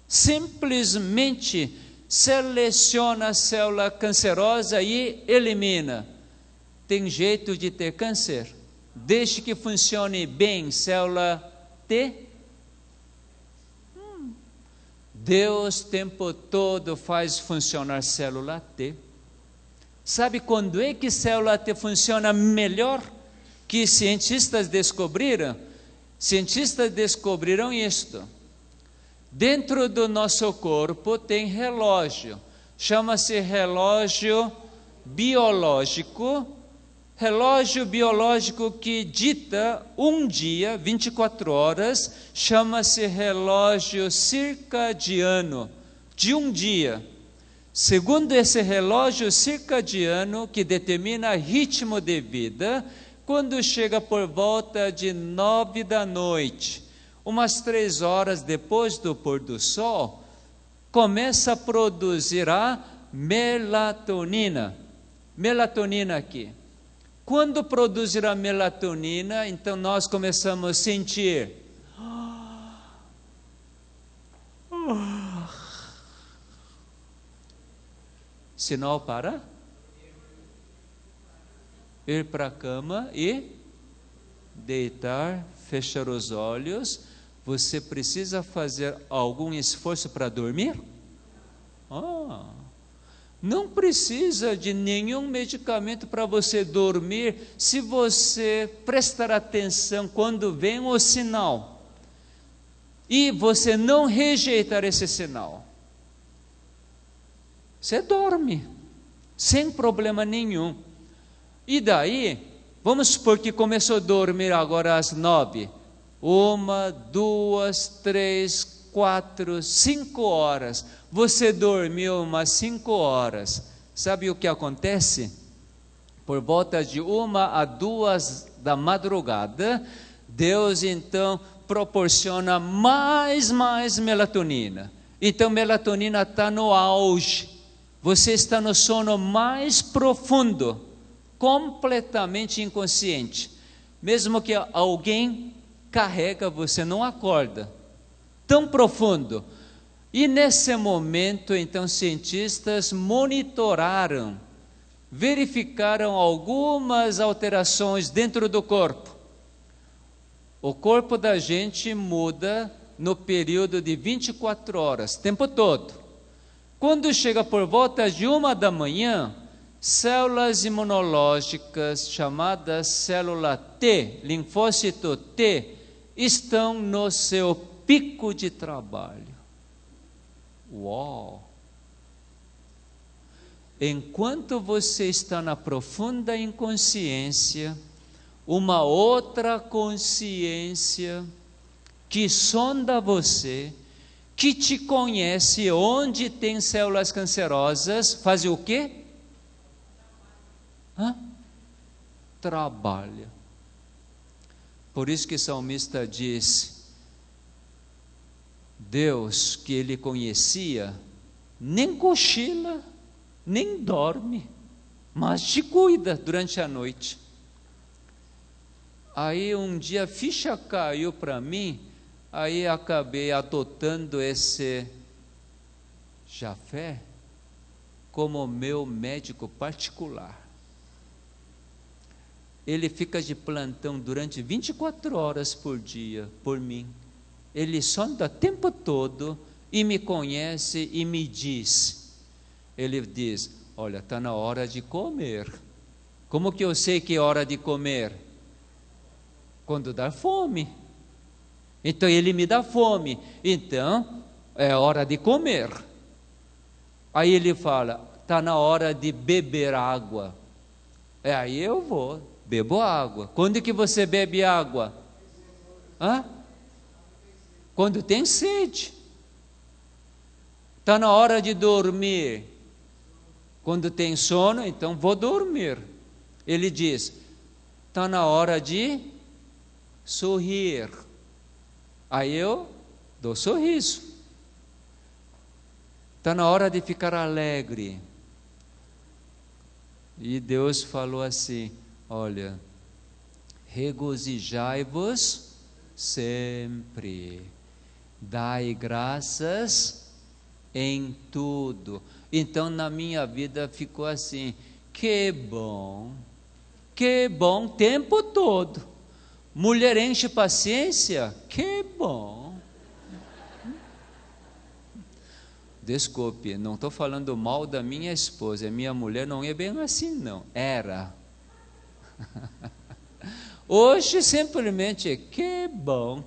Simplesmente seleciona a célula cancerosa e elimina. Tem jeito de ter câncer? Deixe que funcione bem, célula T. Deus o tempo todo faz funcionar célula T. Sabe quando é que célula T funciona melhor? Que cientistas descobriram? Cientistas descobriram isto. Dentro do nosso corpo tem relógio, chama-se relógio biológico que dita um dia, 24 horas, chama-se relógio circadiano, de um dia. Segundo esse relógio circadiano, que determina ritmo de vida, quando chega por volta de 9 da noite, umas 3 horas depois do pôr do sol, começa a produzir a melatonina. Melatonina aqui. Quando produzir a melatonina, então nós começamos a sentir. Sinal para ir para a cama e deitar, fechar os olhos. Você precisa fazer algum esforço para dormir? Não precisa de nenhum medicamento para você dormir, se você prestar atenção quando vem o sinal e você não rejeitar esse sinal. Você dorme, sem problema nenhum. E daí, vamos supor que começou a dormir agora às 9. 1, 2, 3, 4, 5 horas. Você dormiu umas 5 horas. Sabe o que acontece? Por volta de 1 a 2 da madrugada, Deus então proporciona mais melatonina. Então melatonina está no auge. Você está no sono mais profundo, completamente inconsciente. Mesmo que alguém carrega, você não acorda. Tão profundo. E nesse momento, então, cientistas monitoraram, verificaram algumas alterações dentro do corpo. O corpo da gente muda no período de 24 horas, o tempo todo. Quando chega por volta de 1 da manhã, células imunológicas chamadas célula T, linfócito T, estão no seu pico de trabalho. Uau! Enquanto você está na profunda inconsciência, uma outra consciência que sonda você, que te conhece onde tem células cancerosas, faz o quê? Trabalha. Por isso que o salmista diz, Deus que ele conhecia, nem cochila, nem dorme, mas te cuida durante a noite. Aí um dia a ficha caiu para mim, aí acabei adotando esse Jafé como meu médico particular. Ele fica de plantão durante 24 horas por dia, por mim. Ele sonda o tempo todo e me conhece e me diz. Ele diz, olha, está na hora de comer. Como que eu sei que é hora de comer? Quando dá fome. Então ele me dá fome. Então é hora de comer. Aí ele fala, está na hora de beber água. Aí eu vou, bebo água. Quando que você bebe água? Quando tem sede. Está na hora de dormir. Quando tem sono, então vou dormir. Ele diz, está na hora de sorrir. Aí eu dou sorriso. Está na hora de ficar alegre. E Deus falou assim, olha, regozijai-vos sempre, dai graças Em tudo. Então na minha vida ficou assim, que bom o tempo todo. Mulher enche paciência, que bom. Desculpe, não estou falando mal da minha esposa, minha mulher não é bem assim não, era. Hoje simplesmente que bom.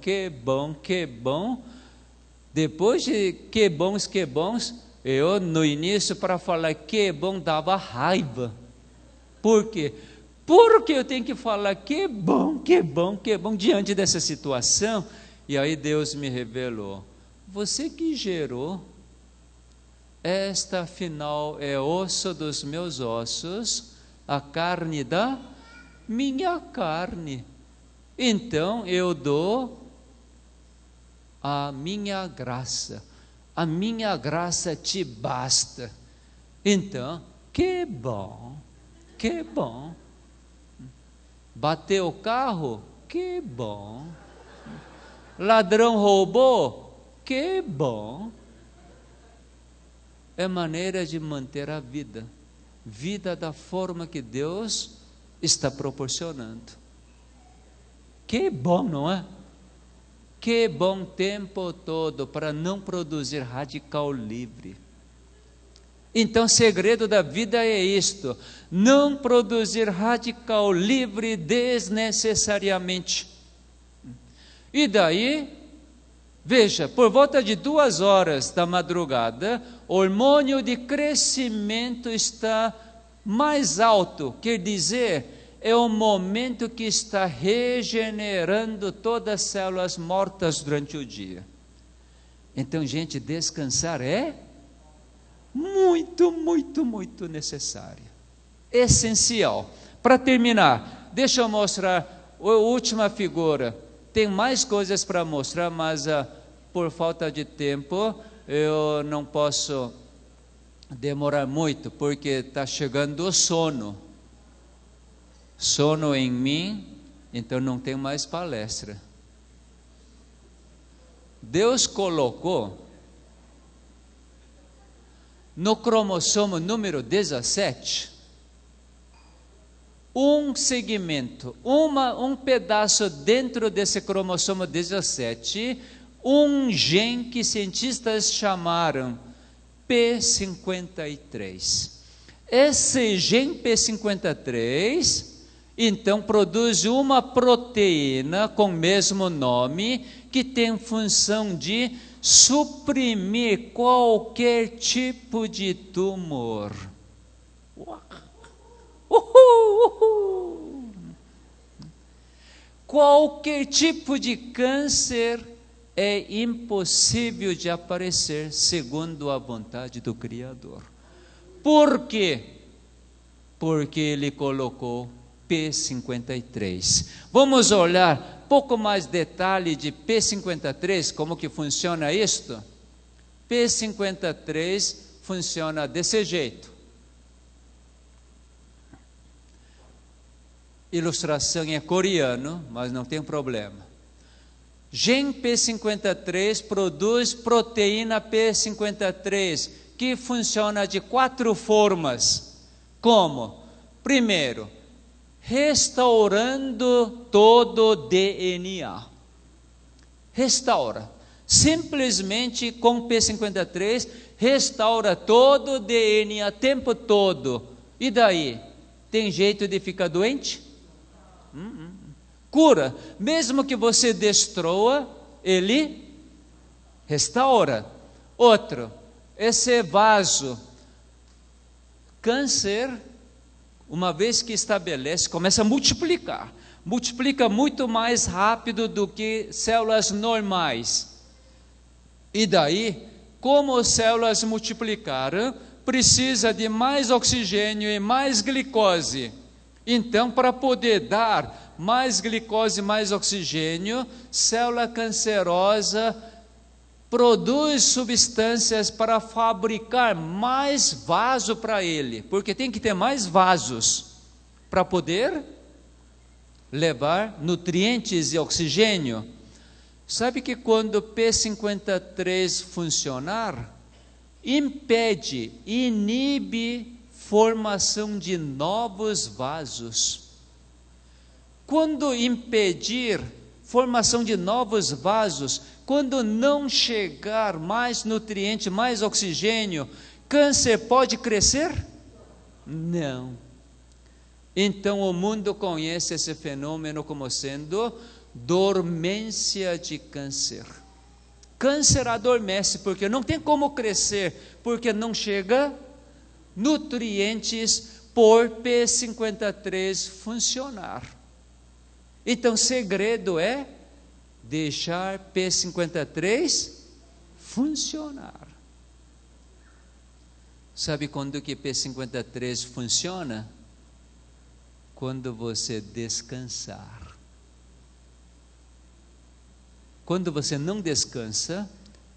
Depois de que bons, eu no início para falar que bom dava raiva. Por quê? Porque eu tenho que falar que bom diante dessa situação. E aí Deus me revelou, você que gerou, esta afinal é osso dos meus ossos, a carne da minha carne. Então eu dou a minha graça te basta. Então, que bom. Bateu o carro, que bom. Ladrão roubou, que bom. É maneira de manter a vida da forma que Deus está proporcionando. Que bom, não é? Que bom tempo todo para não produzir radical livre. Então o segredo da vida é isto, não produzir radical livre desnecessariamente. E daí, veja, por volta de 2 horas da madrugada, o hormônio de crescimento está mais alto, quer dizer, é o momento que está regenerando todas as células mortas durante o dia. Então, gente, descansar é muito necessário, essencial. Para terminar, deixa eu mostrar a última figura. Tem mais coisas para mostrar, mas por falta de tempo, eu não posso demorar muito, porque está chegando o sono. Sono em mim, então não tem mais palestra. Deus colocou no cromossomo número 17 um segmento, um pedaço dentro desse cromossomo 17, um gene que cientistas chamaram P53. Esse gene P53 então produz uma proteína com o mesmo nome, que tem função de suprimir qualquer tipo de tumor. Qualquer tipo de câncer é impossível de aparecer segundo a vontade do Criador. Por quê? Porque Ele colocou P53. Vamos olhar pouco mais detalhe de P53, como que funciona isto? P53 funciona desse jeito. Ilustração é coreano, mas não tem problema. Gene P53 produz proteína P53, que funciona de 4 formas. Como? Primeiro, restaurando todo o DNA. Restaura. Simplesmente com P53, restaura todo o DNA o tempo todo. E daí? Tem jeito de ficar doente? Cura. Mesmo que você destrua, ele restaura. Outro, esse vaso, câncer, uma vez que estabelece, começa a multiplicar. Multiplica muito mais rápido do que células normais. E daí, como as células multiplicaram, precisa de mais oxigênio e mais glicose. Então, para poder dar mais glicose e mais oxigênio, célula cancerosa produz substâncias para fabricar mais vaso para ele, porque tem que ter mais vasos para poder levar nutrientes e oxigênio. Sabe que quando P53 funcionar, impede, inibe formação de novos vasos. Quando impedir formação de novos vasos, quando não chegar mais nutriente, mais oxigênio, câncer pode crescer? Não. Então o mundo conhece esse fenômeno como sendo dormência de câncer. Câncer adormece porque não tem como crescer, porque não chega nutrientes por P53 funcionar. Então o segredo é deixar P53 funcionar. Sabe quando que P53 funciona? Quando você descansar. Quando você não descansa,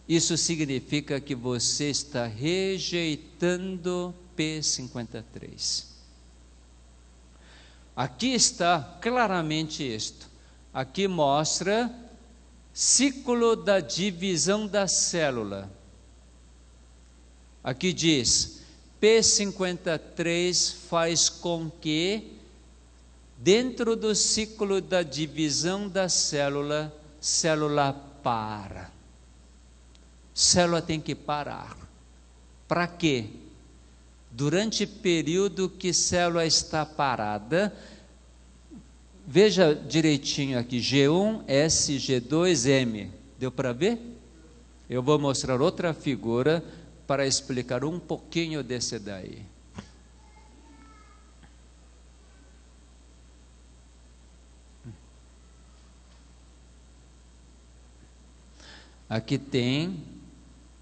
isso significa que você está rejeitando P53. Aqui está claramente isto. Aqui mostra ciclo da divisão da célula. Aqui diz, P53 faz com que, dentro do ciclo da divisão da célula para. Célula tem que parar. Para quê? Durante o período que célula está parada, veja direitinho aqui, G1S, G2M, deu para ver? Eu vou mostrar outra figura para explicar um pouquinho desse daí. Aqui tem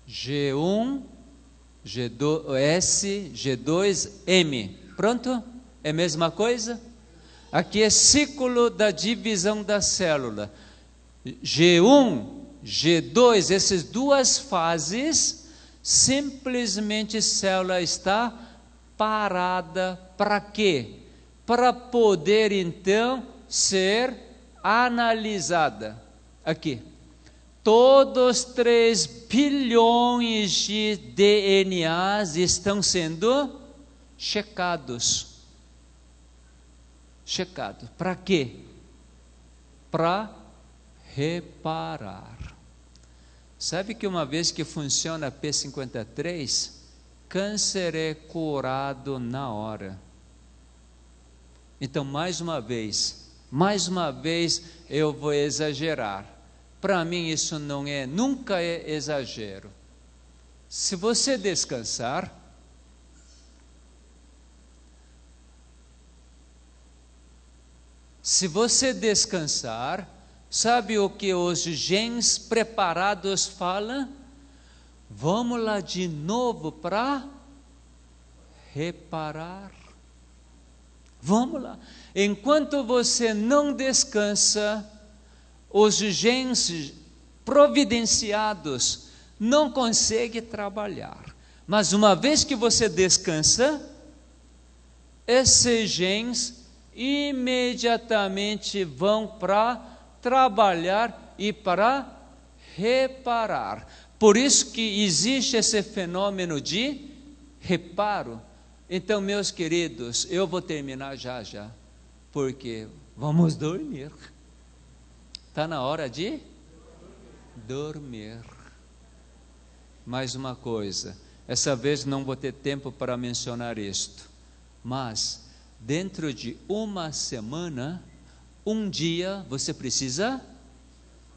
G1, G2S, G2M. Pronto? É a mesma coisa? Aqui é ciclo da divisão da célula. G1, G2, essas duas fases, simplesmente a célula está parada. Para quê? Para poder então ser analisada. Aqui. Todos 3 bilhões de DNAs estão sendo checados. Checados. Para quê? Para reparar. Sabe que uma vez que funciona P53, câncer é curado na hora. Então, mais uma vez eu vou exagerar. Para mim isso nunca é exagero. Se você descansar, sabe o que os genes preparados falam? Vamos lá de novo para reparar. Vamos lá. Enquanto você não descansa, os genes providenciados não conseguem trabalhar. Mas uma vez que você descansa, esses genes imediatamente vão para trabalhar e para reparar. Por isso que existe esse fenômeno de reparo. Então, meus queridos, eu vou terminar já, porque vamos dormir. Está na hora de dormir. Mais uma coisa, essa vez não vou ter tempo para mencionar isto, mas dentro de uma semana, um dia você precisa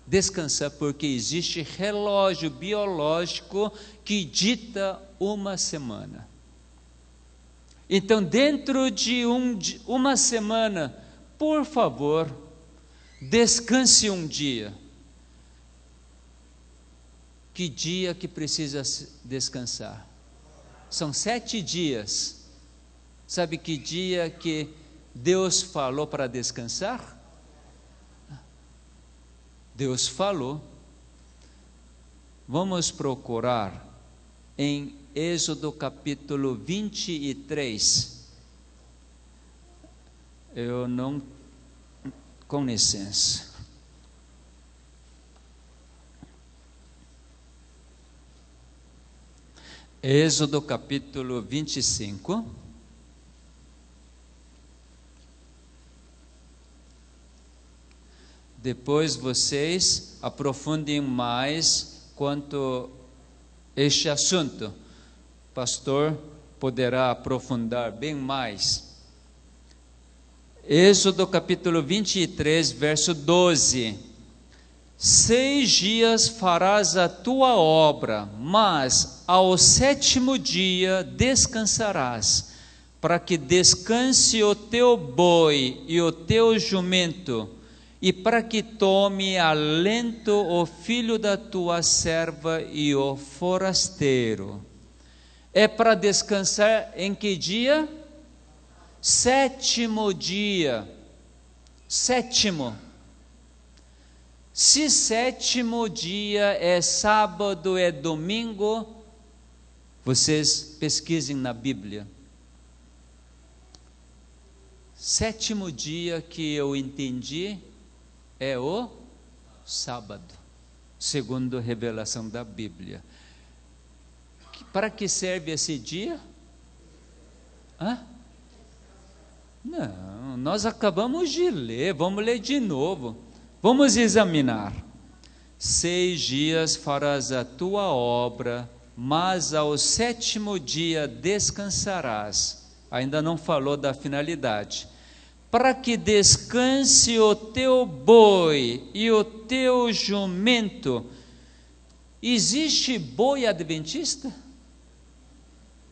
descansar, porque existe relógio biológico que dita uma semana. Então, dentro de uma semana, por favor, descanse um dia. Que dia que precisa descansar? São 7 dias. Sabe que dia que Deus falou para descansar? Deus falou. Vamos procurar em Êxodo capítulo 23. Com licença. Êxodo capítulo 25. Depois vocês aprofundem mais quanto a este assunto. O pastor poderá aprofundar bem mais. Êxodo capítulo 23, verso 12. 6 dias farás a tua obra, mas ao 7º dia descansarás, para que descanse o teu boi e o teu jumento, e para que tome alento o filho da tua serva e o forasteiro. É para descansar em que dia? 7º dia. 7º. Se 7º dia é sábado, é domingo, vocês pesquisem na Bíblia. 7º dia que eu entendi é o sábado, segundo a revelação da Bíblia. Para que serve esse dia? Não, nós acabamos de ler, vamos ler de novo. Vamos examinar. 6 dias farás a tua obra, mas ao 7º dia descansarás. Ainda não falou da finalidade. Para que descanse o teu boi e o teu jumento. Existe boi adventista?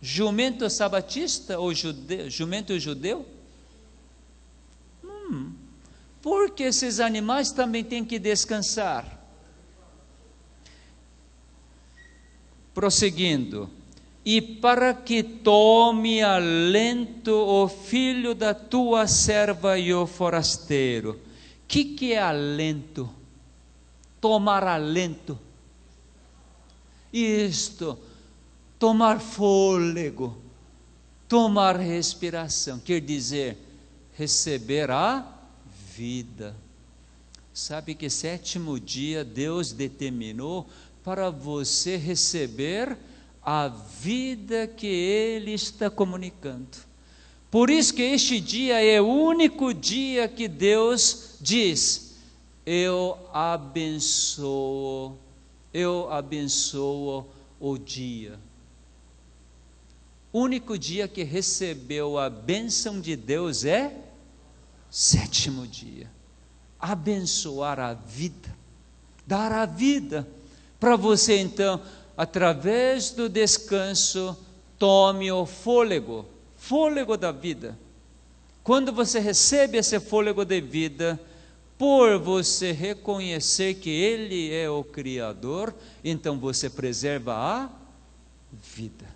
Jumento sabatista ou jumento judeu? Porque esses animais também têm que descansar. Prosseguindo. E para que tome alento o filho da tua serva e o forasteiro. Que é alento? Tomar alento. Isto, tomar fôlego, tomar respiração, quer dizer, receber a vida. Sabe que 7º dia Deus determinou para você receber a vida que Ele está comunicando. Por isso que este dia é o único dia que Deus diz: eu abençoo o dia. O único dia que recebeu a bênção de Deus é 7º dia. Abençoar a vida, dar a vida, para você então, através do descanso, tome o fôlego da vida. Quando você recebe esse fôlego de vida, por você reconhecer que Ele é o Criador, então você preserva a vida.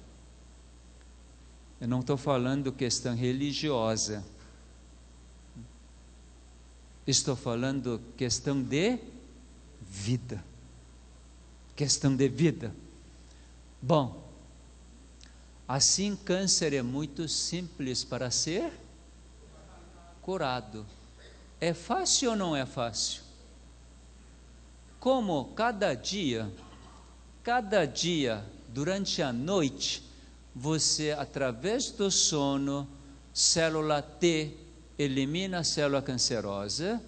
Eu não estou falando questão religiosa. Estou falando questão de vida. Questão de vida. Bom, assim câncer é muito simples para ser curado. É fácil ou não é fácil? Como cada dia, durante a noite, você, através do sono, célula T elimina a célula cancerosa,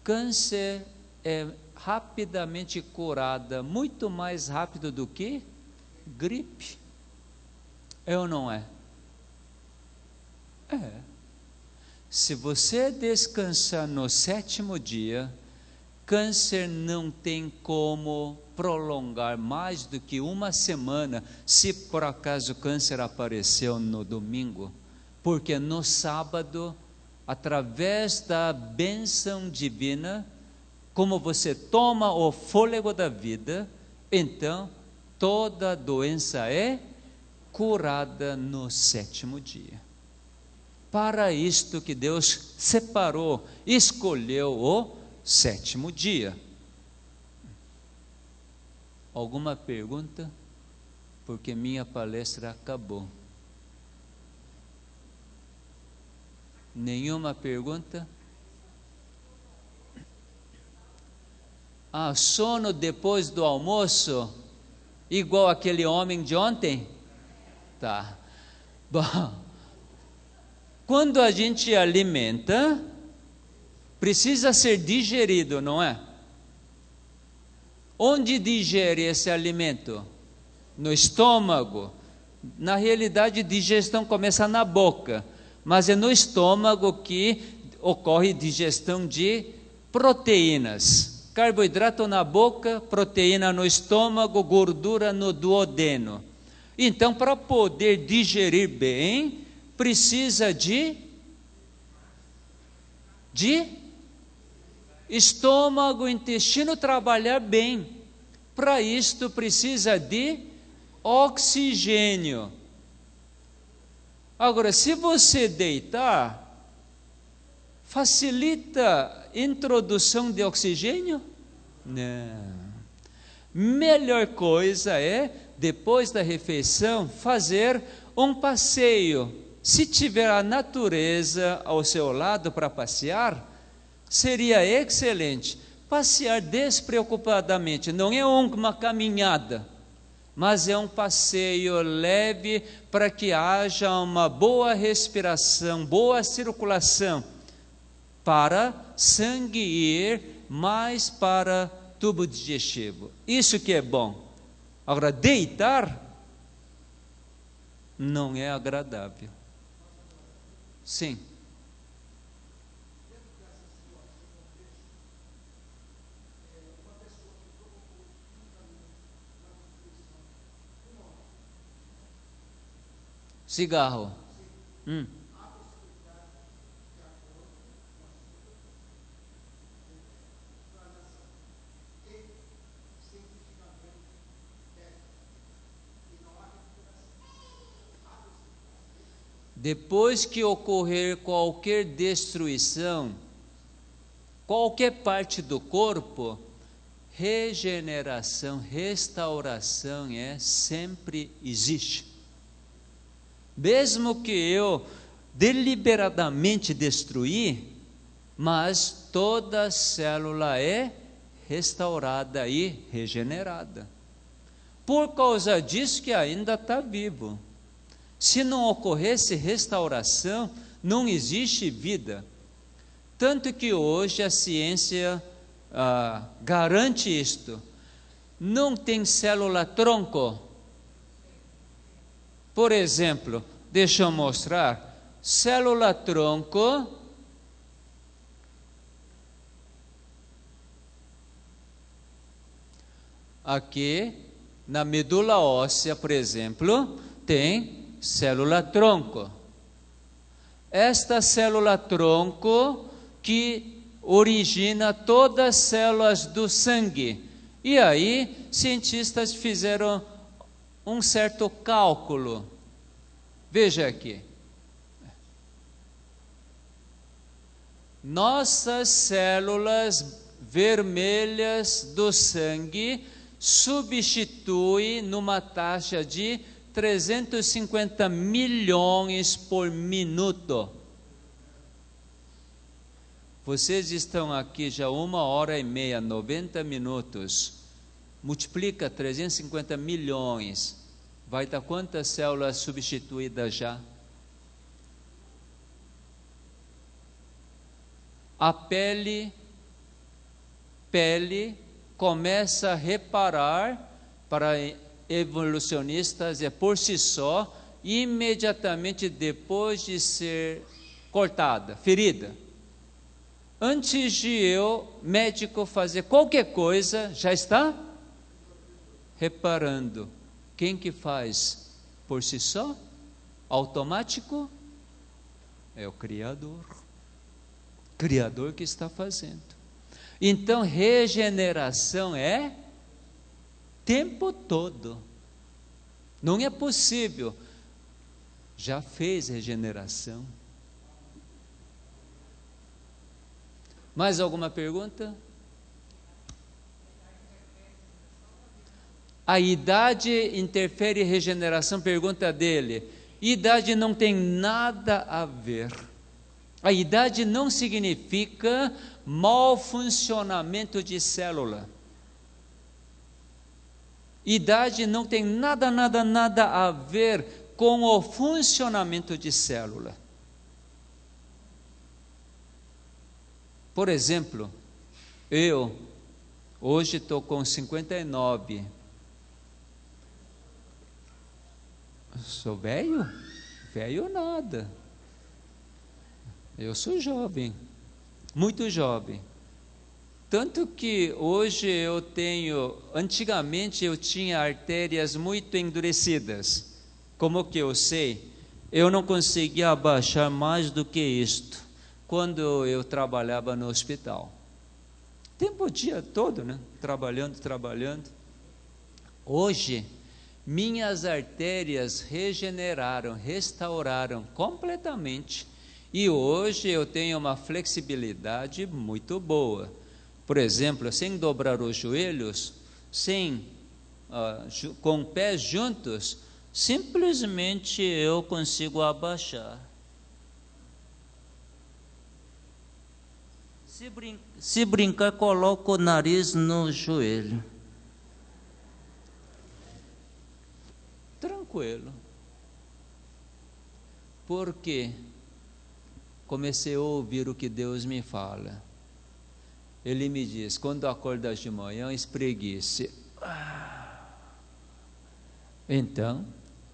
câncer é rapidamente curada, muito mais rápido do que gripe. É ou não é? É. Se você descansar no 7º dia, câncer não tem como prolongar mais do que uma semana, se por acaso o câncer apareceu no domingo, porque no sábado, através da bênção divina, como você toma o fôlego da vida, então toda doença é curada no 7º dia. Para isto que Deus separou, escolheu o 7º dia. Alguma pergunta? Porque minha palestra acabou. Nenhuma pergunta? Sono depois do almoço, igual aquele homem de ontem? Tá. Bom, quando a gente alimenta, precisa ser digerido, não é? Onde digere esse alimento? No estômago. Na realidade, digestão começa na boca, mas é no estômago que ocorre digestão de proteínas. Carboidrato na boca, proteína no estômago, gordura no duodeno. Então, para poder digerir bem, precisa de estômago, intestino trabalhar bem. Para isto precisa de oxigênio. Agora, se você deitar, facilita a introdução de oxigênio? Não. Melhor coisa é, depois da refeição, fazer um passeio. Se tiver a natureza ao seu lado para passear, seria excelente. Passear despreocupadamente, não é uma caminhada, mas é um passeio leve para que haja uma boa respiração, boa circulação, para sangue ir mais para tubo digestivo. Isso que é bom. Agora, deitar não é agradável. Sim. Cigarro. Depois que ocorrer qualquer destruição, qualquer parte do corpo, regeneração, restauração sempre existe. Mesmo que eu deliberadamente destruir, mas toda célula é restaurada e regenerada. Por causa disso que ainda está vivo. Se não ocorresse restauração, não existe vida. Tanto que hoje a ciência garante isto. Não tem célula-tronco. Por exemplo, deixa eu mostrar. Célula-tronco. Aqui, na medula óssea, por exemplo, tem célula-tronco. Esta célula-tronco que origina todas as células do sangue. E aí, cientistas fizeram um certo cálculo. Veja aqui. Nossas células vermelhas do sangue substituem numa taxa de 350 milhões por minuto. Vocês estão aqui já 1h30, 90 minutos. Multiplica 350 milhões. Vai dar quantas células substituídas já? A pele começa a reparar, para evolucionistas, é por si só, imediatamente depois de ser cortada, ferida. Antes de eu, médico, fazer qualquer coisa, já está reparando. Quem que faz por si só? Automático? É o Criador. Criador que está fazendo. Então, regeneração é tempo todo. Não é possível. Já fez regeneração. Mais alguma pergunta? A idade interfere em regeneração? Pergunta dele. Idade não tem nada a ver. A idade não significa mau funcionamento de célula. Idade não tem nada a ver com o funcionamento de célula. Por exemplo, eu hoje estou com 59. Sou velho? Velho nada. Eu sou jovem, muito jovem. Tanto que hoje antigamente eu tinha artérias muito endurecidas. Como que eu sei? Eu não conseguia abaixar mais do que isto, quando eu trabalhava no hospital. O dia todo, né? Trabalhando. Hoje, minhas artérias regeneraram, restauraram completamente. E hoje eu tenho uma flexibilidade muito boa. Por exemplo, sem dobrar os joelhos, com pés juntos, simplesmente eu consigo abaixar. Se brincar, coloco o nariz no joelho. Tranquilo. Porque comecei a ouvir o que Deus me fala. Ele me diz, quando acordas de manhã, espreguice. Então,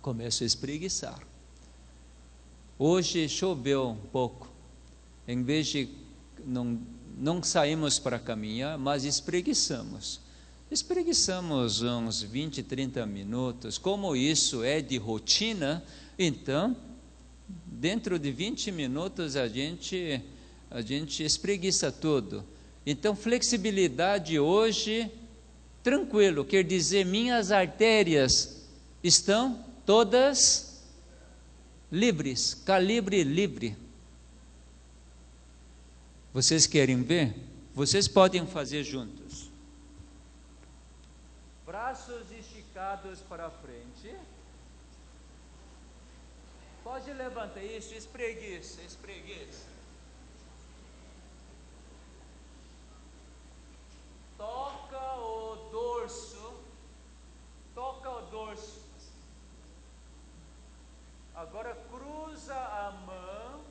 começo a espreguiçar. Hoje choveu um pouco. Em vez de não saímos para caminhar, mas espreguiçamos. Espreguiçamos uns 20, 30 minutos. Como isso é de rotina, então, dentro de 20 minutos a gente espreguiça tudo. Então, flexibilidade hoje, tranquilo, quer dizer, minhas artérias estão todas livres, calibre livre. Vocês querem ver? Vocês podem fazer juntos. Braços esticados para frente. Pode levantar isso, espreguiça. Toca o dorso. Agora cruza a mão,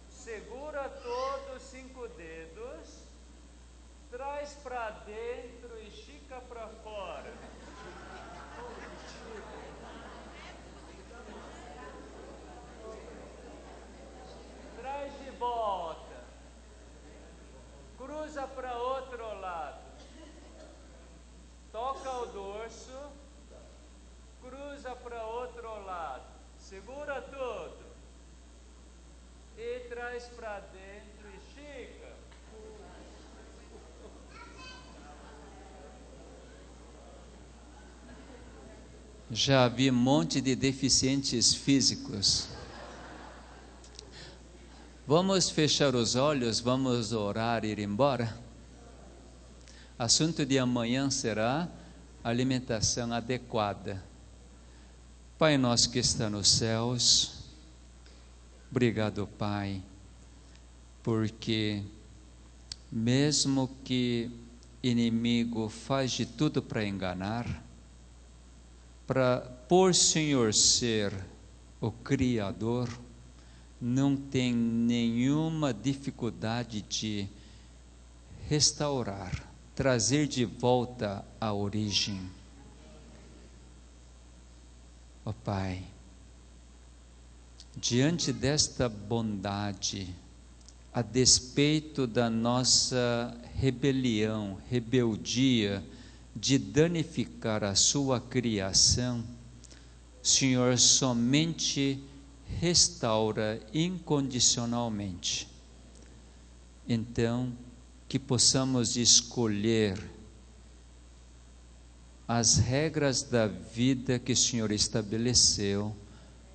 segura todos os 5 dedos, traz para dentro e estica para fora. Traz de volta. Cruza para outro lado. Toca o dorso. Cruza para outro lado. Segura tudo. E traz para dentro e estica. Já vi um monte de deficientes físicos. Vamos fechar os olhos, vamos orar e ir embora? Assunto de amanhã será alimentação adequada. Pai nosso que está nos céus, obrigado, Pai, porque mesmo que inimigo faz de tudo para enganar, por Senhor ser o Criador, não tem nenhuma dificuldade de restaurar, trazer de volta a origem. Ó Pai, diante desta bondade, a despeito da nossa rebeldia de danificar a sua criação, Senhor somente restaura incondicionalmente. Então, que possamos escolher as regras da vida que o Senhor estabeleceu,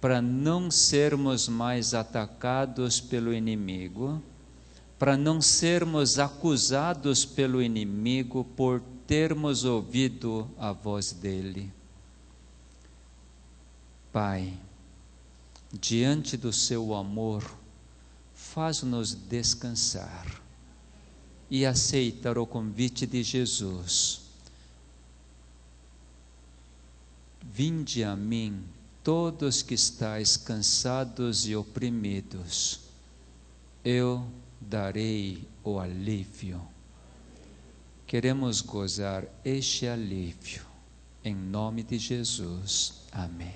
para não sermos mais atacados pelo inimigo, para não sermos acusados pelo inimigo por termos ouvido a voz dele. Pai, diante do seu amor, faz-nos descansar e aceitar o convite de Jesus. Vinde a mim, todos que estáis cansados e oprimidos, eu darei o alívio. Queremos gozar este alívio, em nome de Jesus. Amém.